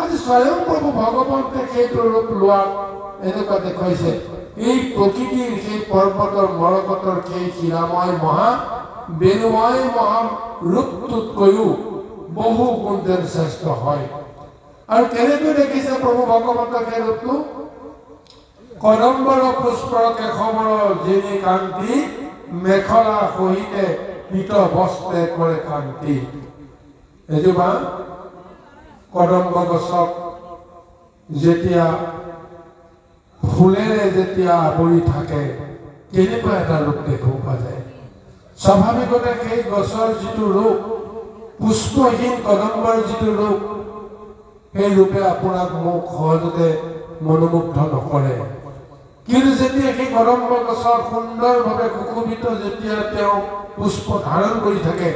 আজি স্বয়ং প্ৰভু ভগৱন্তে সেইটো ৰূপ লোৱাত এনেকুৱা দেখুৱাইছে। এই প্ৰকৃতিৰ সেই পৰ্বতৰ মৰকতৰ সেই শিলাময় মহা বেণুময় মহা ৰূপটোতকৈও বহু গুণ যেন শ্ৰেষ্ঠ হয়। আৰু কেনেকৈ দেখিছে প্ৰভু ভগৱন্তৰ সেই ৰূপটো? কদম্বৰ পুষ্পৰ কেশৱৰ যিনি কান্তি, মেখলা সহিতে পীত বস্ত্ৰে কৰে কান্তি। এজোপা কদম্ব গছক যেতিয়া ফুলেৰে যেতিয়া আৱৰি থাকে, কেনেকুৱা এটা ৰূপ দেখিব পোৱা যায়। স্বাভাৱিকতে সেই গছৰ যিটো ৰূপ, পুষ্পহীন কদম্বৰ যিটো ৰূপ, সেই ৰূপে আপোনাক মোক সহজতে মনোমুগ্ধ নকৰে। কিন্তু যেতিয়া সেই কদম্ব গছৰ সুন্দৰভাৱে সুশোভিত যেতিয়া তেওঁ পুষ্প ধাৰণ কৰি থাকে,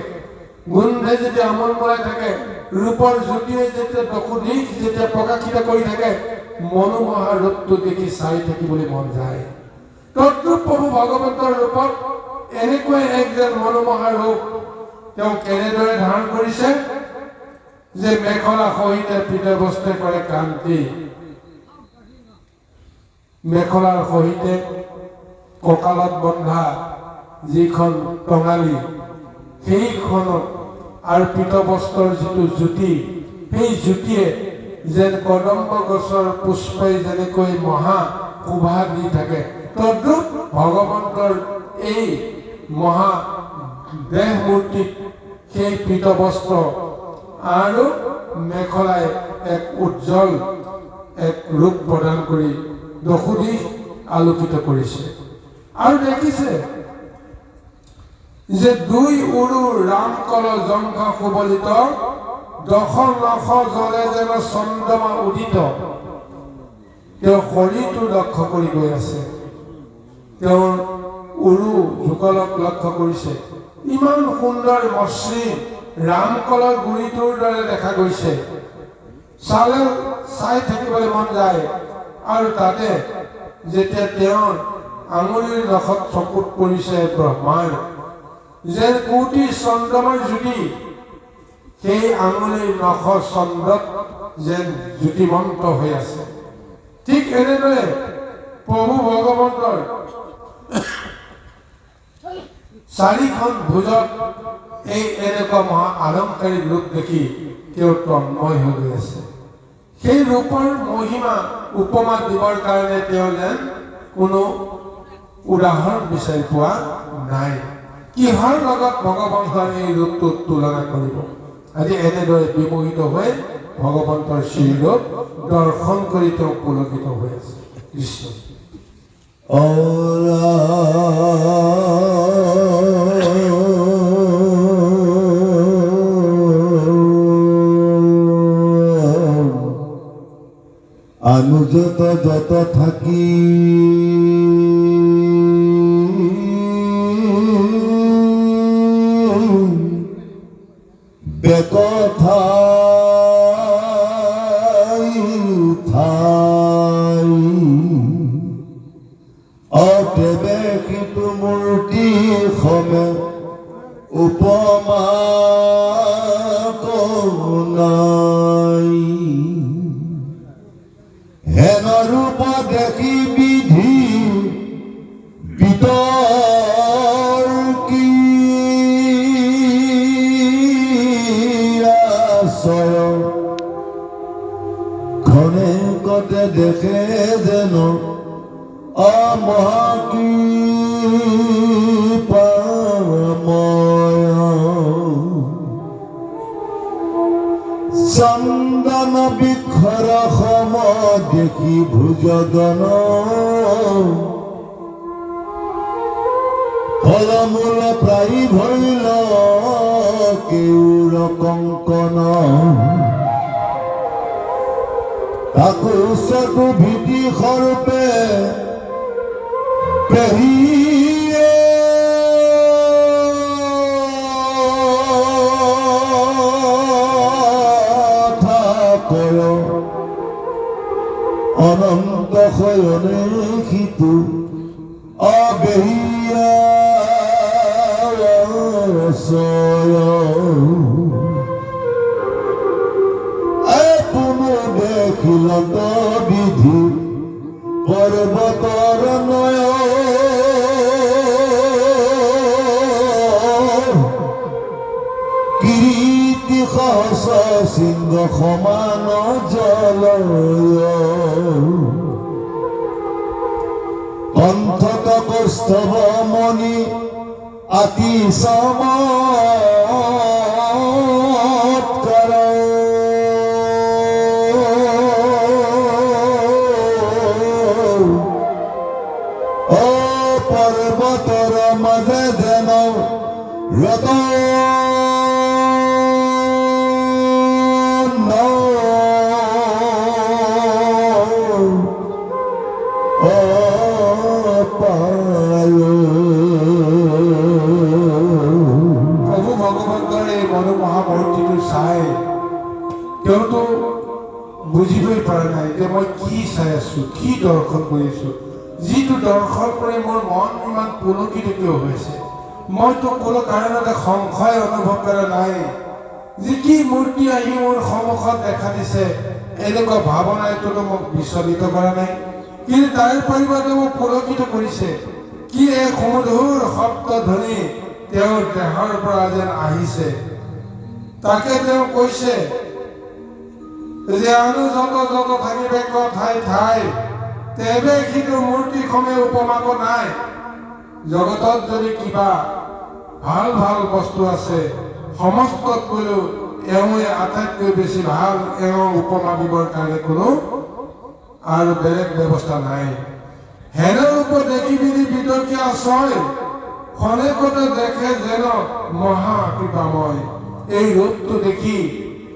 গোন্ধে যেতিয়া আমোল মৰাই থাকে, ৰূপৰ জ্যোতিয়ে যেতিয়া দশদিশ যেতিয়া প্ৰকাশিত কৰি থাকে, মনোমোহা ৰূপটো দেখি চাই থাকিবলৈ মন যায়। তদ্ৰূপ প্ৰভু ভগৱন্তৰ ৰূপত এনেকৈ এক যেন মনোমোহা ৰূপ তেওঁ কেনেদৰে ধাৰণ কৰিছে, যে মেখলা সহিতে পৃথবস্তে কৰে ক্ৰান্তি, মেখলাৰ সহিতে কঁকালত বন্ধা যিখন টঙালি, সেইখনত আৰু পৃথবস্ত্ৰৰ যিটো জ্যোতি, সেই জ্যোতিয়ে যেন কদম্ব গছৰ পুষ্পই যেনেকৈ মহা শোভা দি থাকে, তদ্ৰূপ ভগৱন্তৰ এই মহা দেহ মূৰ্তিত সেই পৃথবস্ত্ৰ আৰু মেখলাই এক উজ্জ্বল এক ৰূপ প্ৰদান কৰি দশোদিশ আলোকিত কৰিছে। আৰু দেখিছে যে দুই উৰু ৰাম কল জংঘ সুবলিত, দশ লক্ষ জলে যেন চন্দ্ৰমা উদিত। তেওঁৰ শৰীৰটো লক্ষ্য কৰি গৈ আছে, তেওঁৰ উৰু যুগলক লক্ষ্য কৰিছে। ইমান সুন্দৰ মসৃণ ৰামকলৰ গুৰিটোৰ দৰে দেখা গৈছে, চালে চাই থাকিবলৈ মন যায়। আৰু তাতে যেতিয়া তেওঁৰ আঙুলিৰ নখত চকুত পৰিছে ব্ৰহ্মাৰ যেন কোটি চন্দ্ৰমাৰ জ্যোতি, সেই আঙুলিৰ নখ চন্দ্ৰত যেন জ্যোতিমন্ত হৈ আছে। ঠিক এনেদৰে প্ৰভু ভগৱন্তৰ চাৰিখন ভুজত এই এনেকুৱা মহা আলংকাৰিক ৰূপ দেখি তেওঁ তন্ময় হৈ গৈ আছে। সেই ৰূপৰ মহিমা উপমা দিবৰ কাৰণে তেওঁ যেন কোনো উদাহৰণ বিচাৰি পোৱা নাই। কিহৰ লগত ভগৱন্তৰ এই ৰূপটোত তুলনা কৰিব? আজি এনেদৰে বিমোহিত হৈ ভগৱন্তৰ শ্ৰীৰূপ দৰ্শন কৰি তেওঁ পুলকিত হৈ আছে। কৃষ্ণ অনুযত যত থাকি বেকথাই ঠাই অতেবে কিন্তু মূৰ্তি সম উপমা নাই। হেন ৰূপ দেখি বিধি বিতৰ্কি আশ্ৰয়, ঘনে কতে দেখে যেন অমহাকৃপাময়। চন্দন বিক্ষৰ সম দেখি ভুজগন, ফলমূল প্ৰায় ভৈল কেউৰ কংকন। তাকো চকু ভীতি স্বৰূপে পেহীয়ে অনন্ত শয়নে সিটো অবেহিয়া পুনঃ দেখিলত বিধি পৰ্বতৰ নয়, কীৰ্তি সহস্ৰ সিংহ সমান জলয়। কণ্ঠত কৌস্তভ মণি আতি চমৎকাৰ, অ পৰ্বতৰ মাজে যেন ৰতন প্ৰভু ভগৱন্তৰ এই মনোমহা মূৰ্তিটো চাই তেওঁতো বুজিবই পৰা নাই যে মই কি চাই আছো, কি দৰ্শন কৰি আছো। যিটো দৰ্শন কৰি মোৰ মন ইমান পুলকিত কিয় হৈছে? মইতো কোনো কাৰণতে সংশয় অনুভৱ কৰা নাই যি কি মূৰ্তি আহি মোৰ সন্মুখত দেখা দিছে এনেকুৱা ভাৱনাটোতো মোক বিচলিত কৰা নাই, কিন্তু তাৰ পৰিৱৰ্তে মোক পুলকিত কৰিছে। কি এক সুমধুৰ শব্দ ধ্বনি তেওঁৰ দেহৰ পৰা যেন আহিছে। তাকে তেওঁ কৈছে যে আনো যত যত থাকিবে ঠাই ঠাই তেবে সিটো মূৰ্তিখনে উপমাকো নাই। জগতত যদি কিবা ভাল ভাল বস্তু আছে সমস্ততকৈও এওঁৱে আটাইতকৈ বেছি ভাল, এওঁ উপমা দিবৰ কাৰণে কোনো আৰু বেলেগ ব্যৱস্থা নাই। হেনে ৰূপ দেখি পিনি বিতকীয়া ছয় খনেকতে দেখে যেন মহা কৃপাময়। এই ৰূপটো দেখি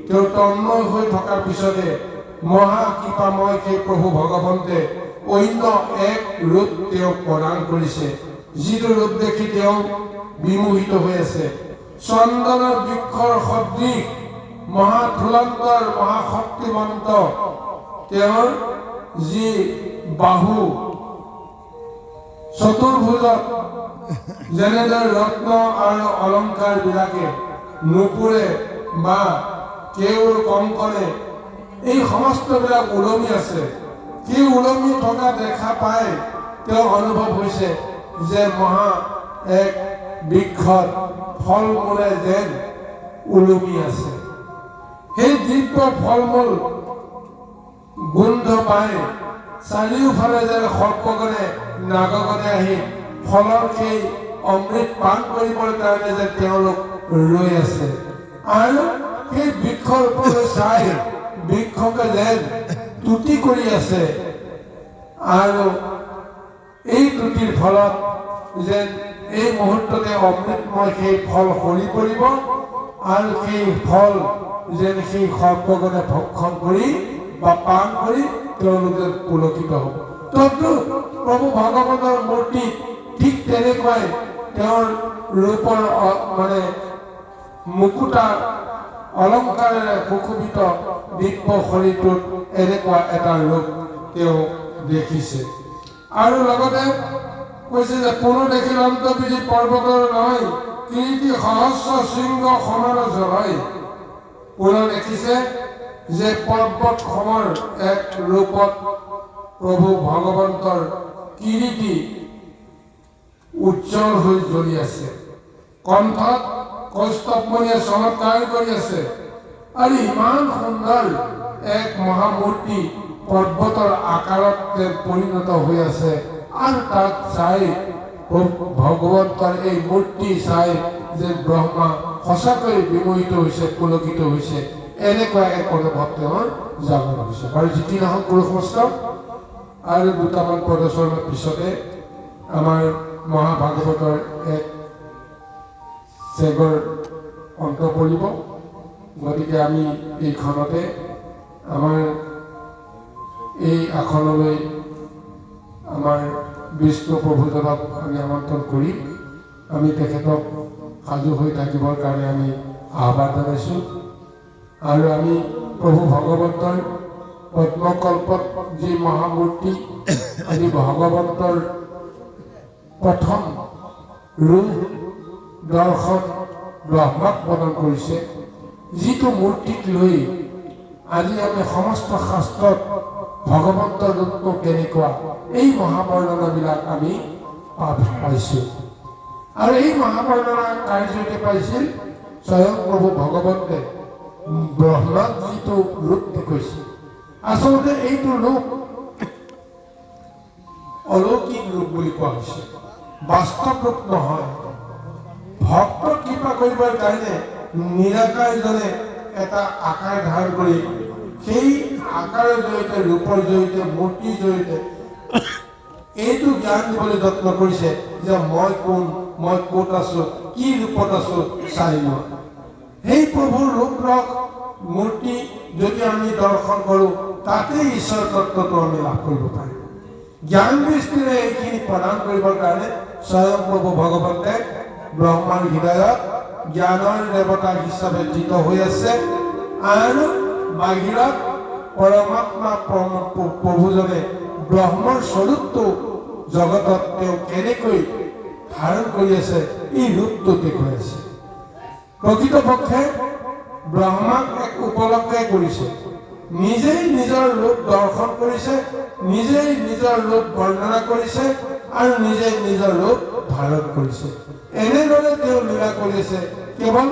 তেওঁ তন্ময় হৈ থকাৰ পিছতে মহা কৃপাময় সেই প্ৰভু ভগৱন্তে অন্য এক ৰূপ তেওঁক প্ৰদান কৰিছে, যিটো ৰূপ দেখি তেওঁ বিমোহিত হৈ আছে। চন্দনৰ বৃক্ষৰ সদৃশ মহাথুলন্তৰ মহাশক্তিমন্ত তেওঁৰ যি বাহু, চতুৰ্ভুজত যেনেদৰে ৰত্ন আৰু অলংকাৰ বিলাকে নুপুৰে বা কেউৰ কংকণে এই সমস্তবিলাক ওলমি আছে। কি ওলমি থকা দেখা পাই তেওঁ অনুভৱ হৈছে যে মহা এক বৃক্ষত ফল মূলে যেন ওলমি আছে। সেই দিব্য ফল মূল গোন্ধ পাই চাৰিওফালে যেন সৰ্পগণে নাগগণে আহি ফলৰ সেই অমৃত পান কৰিবৰ কাৰণে যে তেওঁলোক ৰৈ আছে। আৰু সেই বৃক্ষৰ ওপৰলৈ চাই বৃক্ষকে যেন তুতি কৰি আছে। আৰু এই তুতিৰ ফলত যেন এই মুহূৰ্ততে অমৃতময় সেই ফল সৰি পৰিব আৰু সেই ফল যেন সেই সৰ্পগণে ভক্ষণ কৰি বা পান কৰি তেওঁলোকে পুলকিত হ'ব। তদ্ৰু প্ৰভু ভগৱানৰ মূৰ্তি ঠিক তেনেকুৱাই তেওঁৰ ৰূপৰ মানে মুকুতা অলংকাৰেৰে সুশোভিত দিব্য শৰীৰটোত এনেকুৱা এটা ৰূপ তেওঁ দেখিছে। আৰু লগতে কৈছে যে কোনো দেখিল অন্তবিধি পৰ্বতৰ নহয় কীৰ্তি সহস্ৰ শৃংগ সমান জয়। পুনৰ দেখিছে যে পৰ্বত সমৰ এক ৰূপত প্ৰভু ভগৱন্তৰ কিৰীটি উজ্জ্বল হৈ জ্বলি আছে। কণ্ঠত কৌস্তভমণিয়ে চমৎকাৰ কৰি আছে। আৰু ইমান সুন্দৰ এক মহামূৰ্তি পৰ্বতৰ আকাৰত পৰিণত হৈ আছে। আৰু তাক চাই ভগৱন্তৰ এই মূৰ্তি চাই যে ব্ৰহ্মা সঁচাকৈ বিমোহিত হৈছে, পুলকিত হৈছে, এনেকুৱা এক অনুভৱ তেওঁৰ জাগৰণ হৈছে। আৰু যিটি নহওক পুৰুষমস্ত আৰু দুটামান প্ৰদৰ্শনৰ পিছতে আমাৰ মহাভাগৱতৰ এক চেগৰ অন্ত পৰিব। গতিকে আমি এইখনতে আমাৰ এই আসনলৈ আমাৰ বিষ্ণু প্ৰভুজনক আমি আমন্ত্ৰণ কৰিম। আমি তেখেতক সাজু হৈ থাকিবৰ কাৰণে আমি আহ্বান জনাইছোঁ। আৰু আমি প্ৰভু ভগৱন্তৰ পদ্মকল্পত যি মহামূৰ্তি আজি ভগৱন্তৰ প্ৰথম ৰূপ দৰ্শন ব্ৰহ্মাক প্ৰদান কৰিছে, যিটো মূৰ্তিক লৈ আজি আমি সমস্ত শাস্ত্ৰত ভগৱন্তৰ ৰূপটো কেনেকুৱা এই মহাবৰ্ণনাবিলাক আমি পাইছোঁ। আৰু এই মহাবৰ্ণনা কাৰ জৰিয়তে পাইছিল? স্বয়ং প্ৰভু ভগৱন্তে ব্ৰহ্মাক যিটো ৰূপ দেখুৱাইছিল। আচলতে এইটো ৰূপ অলৌকিক ৰূপ বুলি কোৱা হৈছে, বাস্তৱ ৰূপ নহয়। ভক্ত কৃপা কৰিবৰ কাৰণে নিৰাকাৰজনে এটা আকাৰ ধাৰণ কৰি সেই আকাৰৰ জৰিয়তে, ৰূপৰ জৰিয়তে, মূৰ্তিৰ জৰিয়তে এইটো জ্ঞান দিবলৈ যত্ন কৰিছে যে মই কোন, মই ক'ত আছো, কি ৰূপত আছো চাই লোৱা। সেই প্ৰভুৰ ৰূপ ৰস মূৰ্তি যদি আমি দৰ্শন কৰোঁ তাতেই ঈশ্বৰ তত্ত্বটো আমি লাভ কৰিব পাৰিম। জ্ঞান দৃষ্টিৰে এইখিনি প্ৰদান কৰিবৰ কাৰণে স্বয়ং প্ৰভু ভগৱন্তে ব্ৰহ্মাৰ হৃদয়ত জ্ঞানৰ দেৱতা হিচাপে থিত হৈ আছে। আৰু বাহিৰত পৰমাত্মা প্ৰভুজনে ব্ৰহ্মৰ স্বৰূপটো জগতত তেওঁ কেনেকৈ ধাৰণ কৰি আছে এই ৰূপটো দেখুৱাই আছে। প্ৰকৃতপক্ষে ব্ৰহ্মাক এক উপলক্ষে কৰিছে, নিজেই নিজৰ ৰূপ দৰ্শন কৰিছে, নিজেই নিজৰ ৰূপ বৰ্ণনা কৰিছে আৰু নিজেই নিজৰ ৰূপ ধাৰণ কৰিছে। এনেদৰে তেওঁ লীলা কৰিছে। কেৱল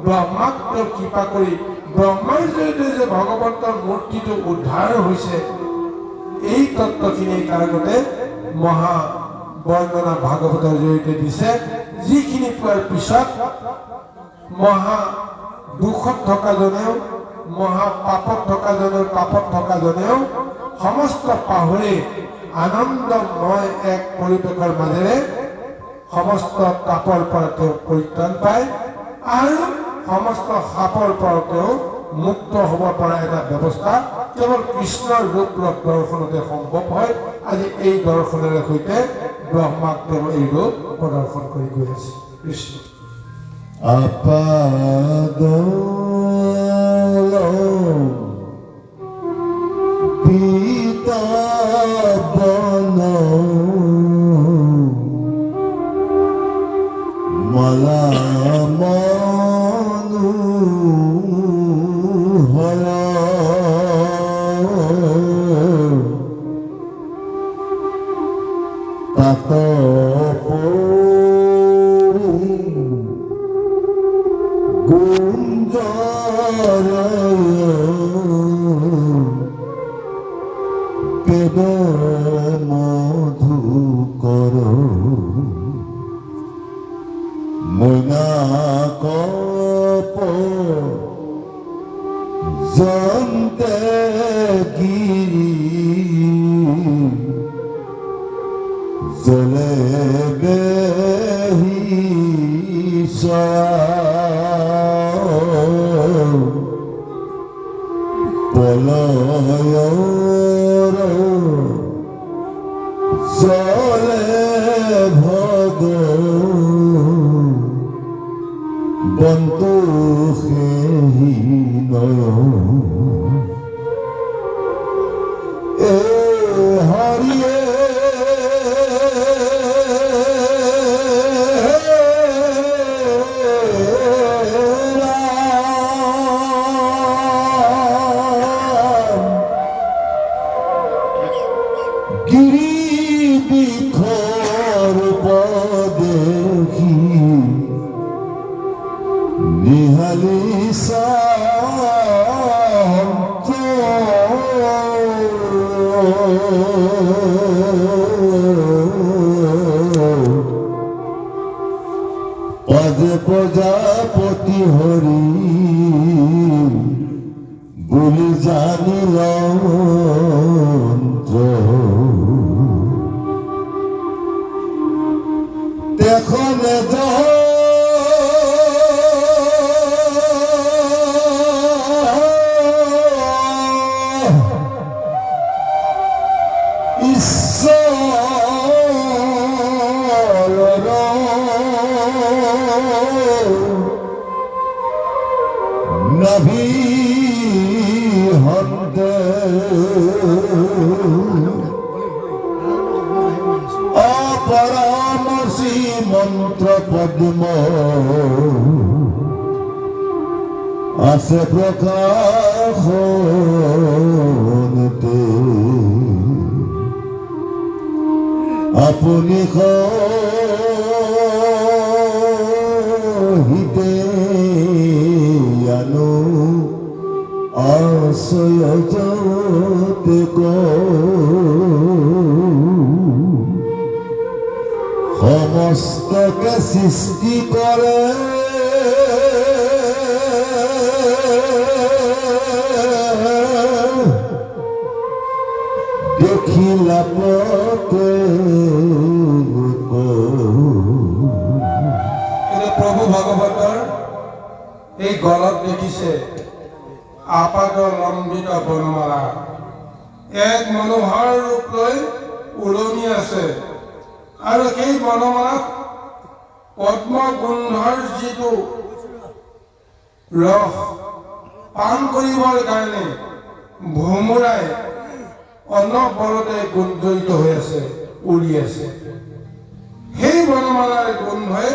ব্ৰহ্মাক তেওঁ কৃপা কৰি ব্ৰহ্মাৰ জৰিয়তে যে ভগৱন্তৰ মূৰ্তিটো উদ্ধাৰ হৈছে, এই তত্ত্বখিনিৰ কাৰণতে মহা বৰ্ণনা ভাগৱতৰ জৰিয়তে দিছে, যিখিনি পোৱাৰ পিছত মহা দুখত থকাজনেও, মহা পাপত থকাজনেও, পাপত থকাজনেও সমস্ত পাহৰি আনন্দময় এক পৰিৱেশৰ মাজেৰে সমস্ত তাপৰ পৰা তেওঁ পৰিত্ৰাণ পায় আৰু সমস্ত সাপৰ পৰা তেওঁ মুক্ত হ'ব পৰা এটা ব্যৱস্থা কেৱল কৃষ্ণৰ ৰূপ দৰ্শনতে সম্ভৱ হয়। আজি এই দৰ্শনেৰে সৈতে ব্ৰহ্মাক তেওঁ এই ৰূপ প্ৰদৰ্শন কৰি গৈ আছে। কৃষ্ণ আপাদল পিতাবন মালা মনু হল তাত কেদ মধুকর মইনা কপ জন্তে গিরি জলে বেহি পলয়ৰ জলে ভগ বন্তোষেহি নয় এ হৰিয়ে প্রজাপতি হরি বলি জানিল দেখনে নভি হন্তে অপরামর্শী মন্ত্র পদ্ম আছে প্রকাশনতে আপনি হিতে আনো আশ্রয় জগতে সমস্তকে সৃষ্টি করে দেখিলা পথে প্ৰভু ভাগৱতৰ এই গলত দেখিছে আপাদ লম্বিত বনমালা, এক মনোহৰ ৰূপ লৈ ওলমি আছে আৰু সেই বনমালাত পদ্ম গোন্ধৰ যিটো ৰস পান কৰিবৰ কাৰণে ভোমোৰাই অনবৰতে গোন্ধৰিত হৈ আছে, উৰি আছে। সেই বনমালাৰ গোন্ধই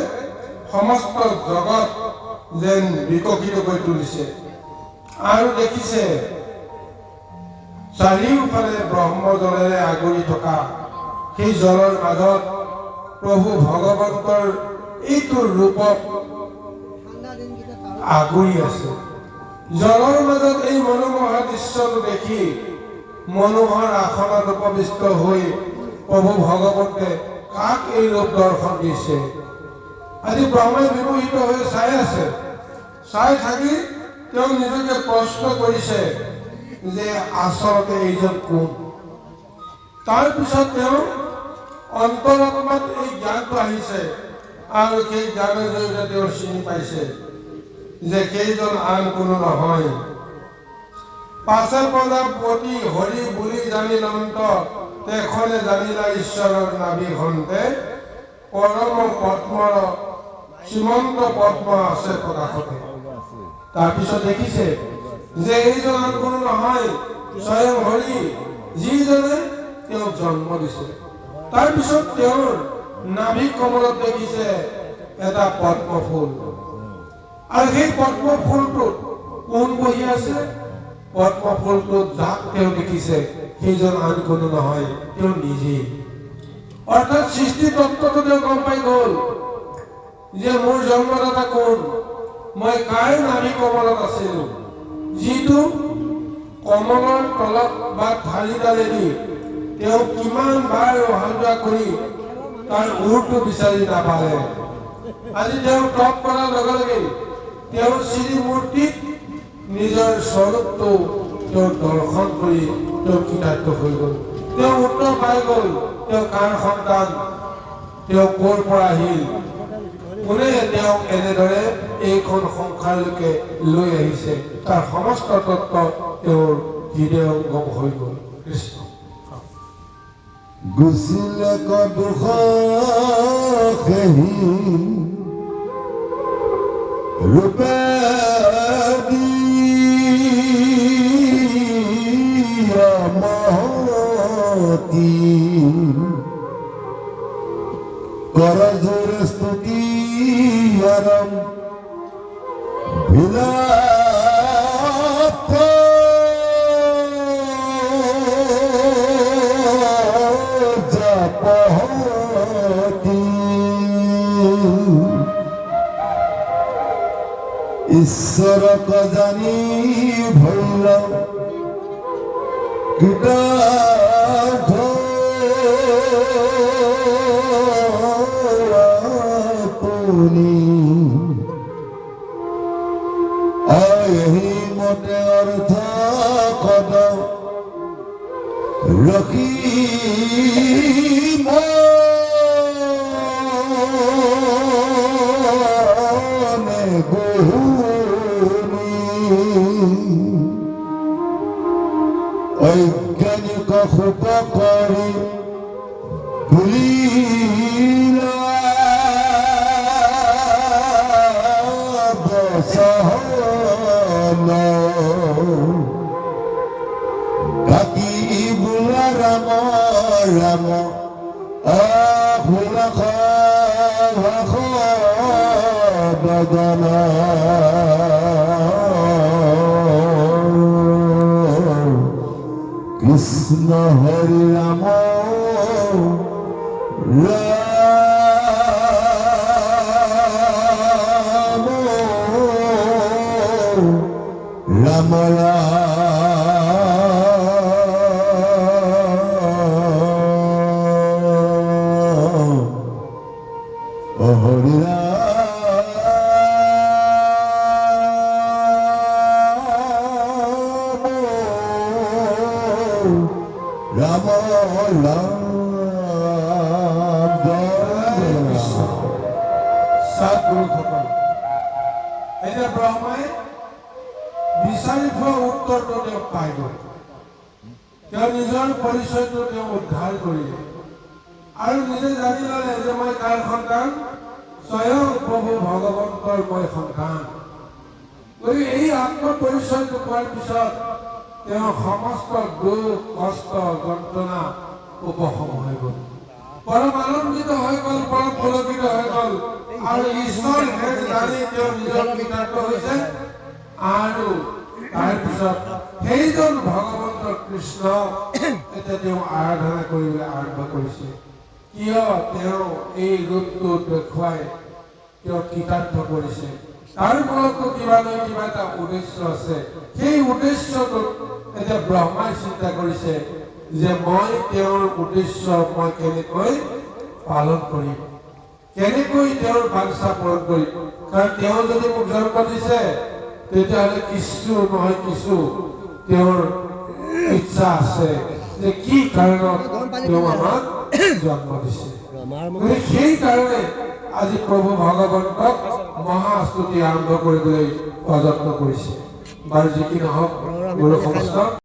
সমস্ত জগত যেন বিকশিত কৰি তুলিছে আৰু দেখিছে চাৰিওফালে ব্ৰহ্মজলেৰে আগুৰি থকা সেই জলৰ মাজত প্ৰভু ভগৱন্তৰ এইটো ৰূপক আগুৰি আছে। জলৰ মাজত এই মনোমোহা দৃশ্যটো দেখি মনোহৰ আসনত উপবিষ্ট হৈ প্ৰভু ভগৱন্তে কাক এই ৰূপ দৰ্শন দিছে। আজি ব্ৰহ্মাই বিমোহিত হৈ চাই আছে। চাই থাকি তেওঁ নিজকে প্ৰশ্ন কৰিছে যে আচলতে এইজন কোন। তাৰপিছত তেওঁ অন্তৰাত্মাত এই জ্ঞানটো আহিছে আৰু সেই জ্ঞানৰ জৰিয়তে তেওঁ চিনি পাইছে যে সেইজন আন কোনো নহয়। পাছে প্ৰজাপতি হৰি বুলি জানিলন্ত তেখনে জানিলা ঈশ্বৰৰ নাভি খন্তে পৰম পদ্মৰ শ্ৰীমন্ত পদ্ম আছে প্ৰকাশতে। তাৰপিছত দেখিছে যে এইজন আন কোনো নহয়, স্বয়ং হৰি, যিজনে তেওঁক জন্ম দিছে। তাৰপিছত তেওঁৰ নাভি কমলত দেখিছে এটা পদ্ম ফুল আৰু সেই পদ্ম ফুলটোত কোন বহি আছে? পদ্ম ফুলটোত যাক তেওঁ দেখিছে সেইজন আন কোনো নহয়, তেওঁ নিজেই। অৰ্থাৎ সৃষ্টি তত্ত্বটো তেওঁ গম পাই গ'ল যে মোৰ জন্মদাতা কোন, মই কাৰ নাভি কমলত আছিলো। যিটো কমলৰ তলত বা ঢালিডালেদি তেওঁ কিমান বাৰ অহা যোৱা কৰি তাৰ উৰটো বিচাৰি নাপালে। আজি তেওঁ তপ কৰাৰ লগে লগে তেওঁৰ শ্ৰীমূৰ্তিত নিজৰ স্বৰূপটো তেওঁ দৰ্শন কৰি তেওঁ কৃতাৰ্থ হৈ গ'ল। তেওঁ উত্তৰ পাই গ'ল তেওঁ কাৰ সন্তান, তেওঁ ক'ৰ পৰা আহিল, কোনে তেওঁক এনেদৰে এইখন সংসাৰলৈকে লৈ আহিছে। তাৰ সমস্ত তত্ত্ব তেওঁৰ হৃদয়ংগম হৈ গ'ল। কৃষ্ণ গুচিলে কদুষ খেহি ৰূপে মহতি কৰজোৰ স্তুতি আৰম বিলাপ জাপতি ঈশ্বৰক জানি ভৈল কৃতাৰ্থ আপুনি এই মতে অৰ্থ কদ ৰখি মনে বহুনি অজ্ঞানিক সুত কৰি বুলিলা বচন বাকী বোলা ৰাম ৰাম আহুলাখ ভাষ বদন কৃষ্ণ হৰি ৰাম ৰাম ৰাম হৰি ৰাম ৰাম সৎগুৰুসকল, এতিয়া ব্ৰহ্মাই বিচাৰি পোৱা উত্তৰটো তেওঁ পাই গ'ল। তেওঁ নিজৰ পৰিচয়টো তেওঁ উদ্ধাৰ কৰিলে আৰু নিজে জানি ল'লে যে মই কাৰ সন্তান, স্বয়ং প্ৰভু ভগৱন্তৰ মই সন্তান। গতিকে এই আত্মপৰিচয়টো পোৱাৰ পিছত তেওঁ সমস্ত দুখ কষ্ট যন্ত্ৰণা উপশম হৈ গ'ল। পৰম আনন্দিত হৈ গ'ল, পৰম পুলকিত হৈ গ'ল আৰু ঈশ্বৰ শেষ জানি তেওঁ নিজৰ কৃতাৰ্থ হৈছে। আৰু তাৰপিছত সেইজন ভগৱন্ত কৃষ্ণ এতিয়া তেওঁ আৰাধনা কৰিবলৈ আৰম্ভ কৰিছে। কিয় তেওঁ এই ৰূপটো দেখুৱাই তেওঁ কৃতাৰ্থ কৰিছে, তাৰ ফলতো কিবা নহয় কিবা এটা উদ্দেশ্য আছে। সেই উদ্দেশ্যটোত এতিয়া ব্ৰহ্মাই চিন্তা কৰিছে যে মই তেওঁৰ উদ্দেশ্য মই কেনেকৈ পালন কৰিম, কেনেকৈ তেওঁৰ বাঞ্ছা পূৰণ কৰিম। কাৰণ তেওঁ যদি মোক জন্ম দিছে তেতিয়াহ'লে কিছু নহয় কিছু তেওঁৰ ইচ্ছা আছে যে কি কাৰণত তেওঁ আমাক জন্ম দিছে। সেই কাৰণে আজি প্ৰভু ভগৱন্তক মহাস্তুতি আৰম্ভ কৰিবলৈ প্ৰযত্ন কৰিছে। বাৰু যি কি নহওক গুৰু সমস্ত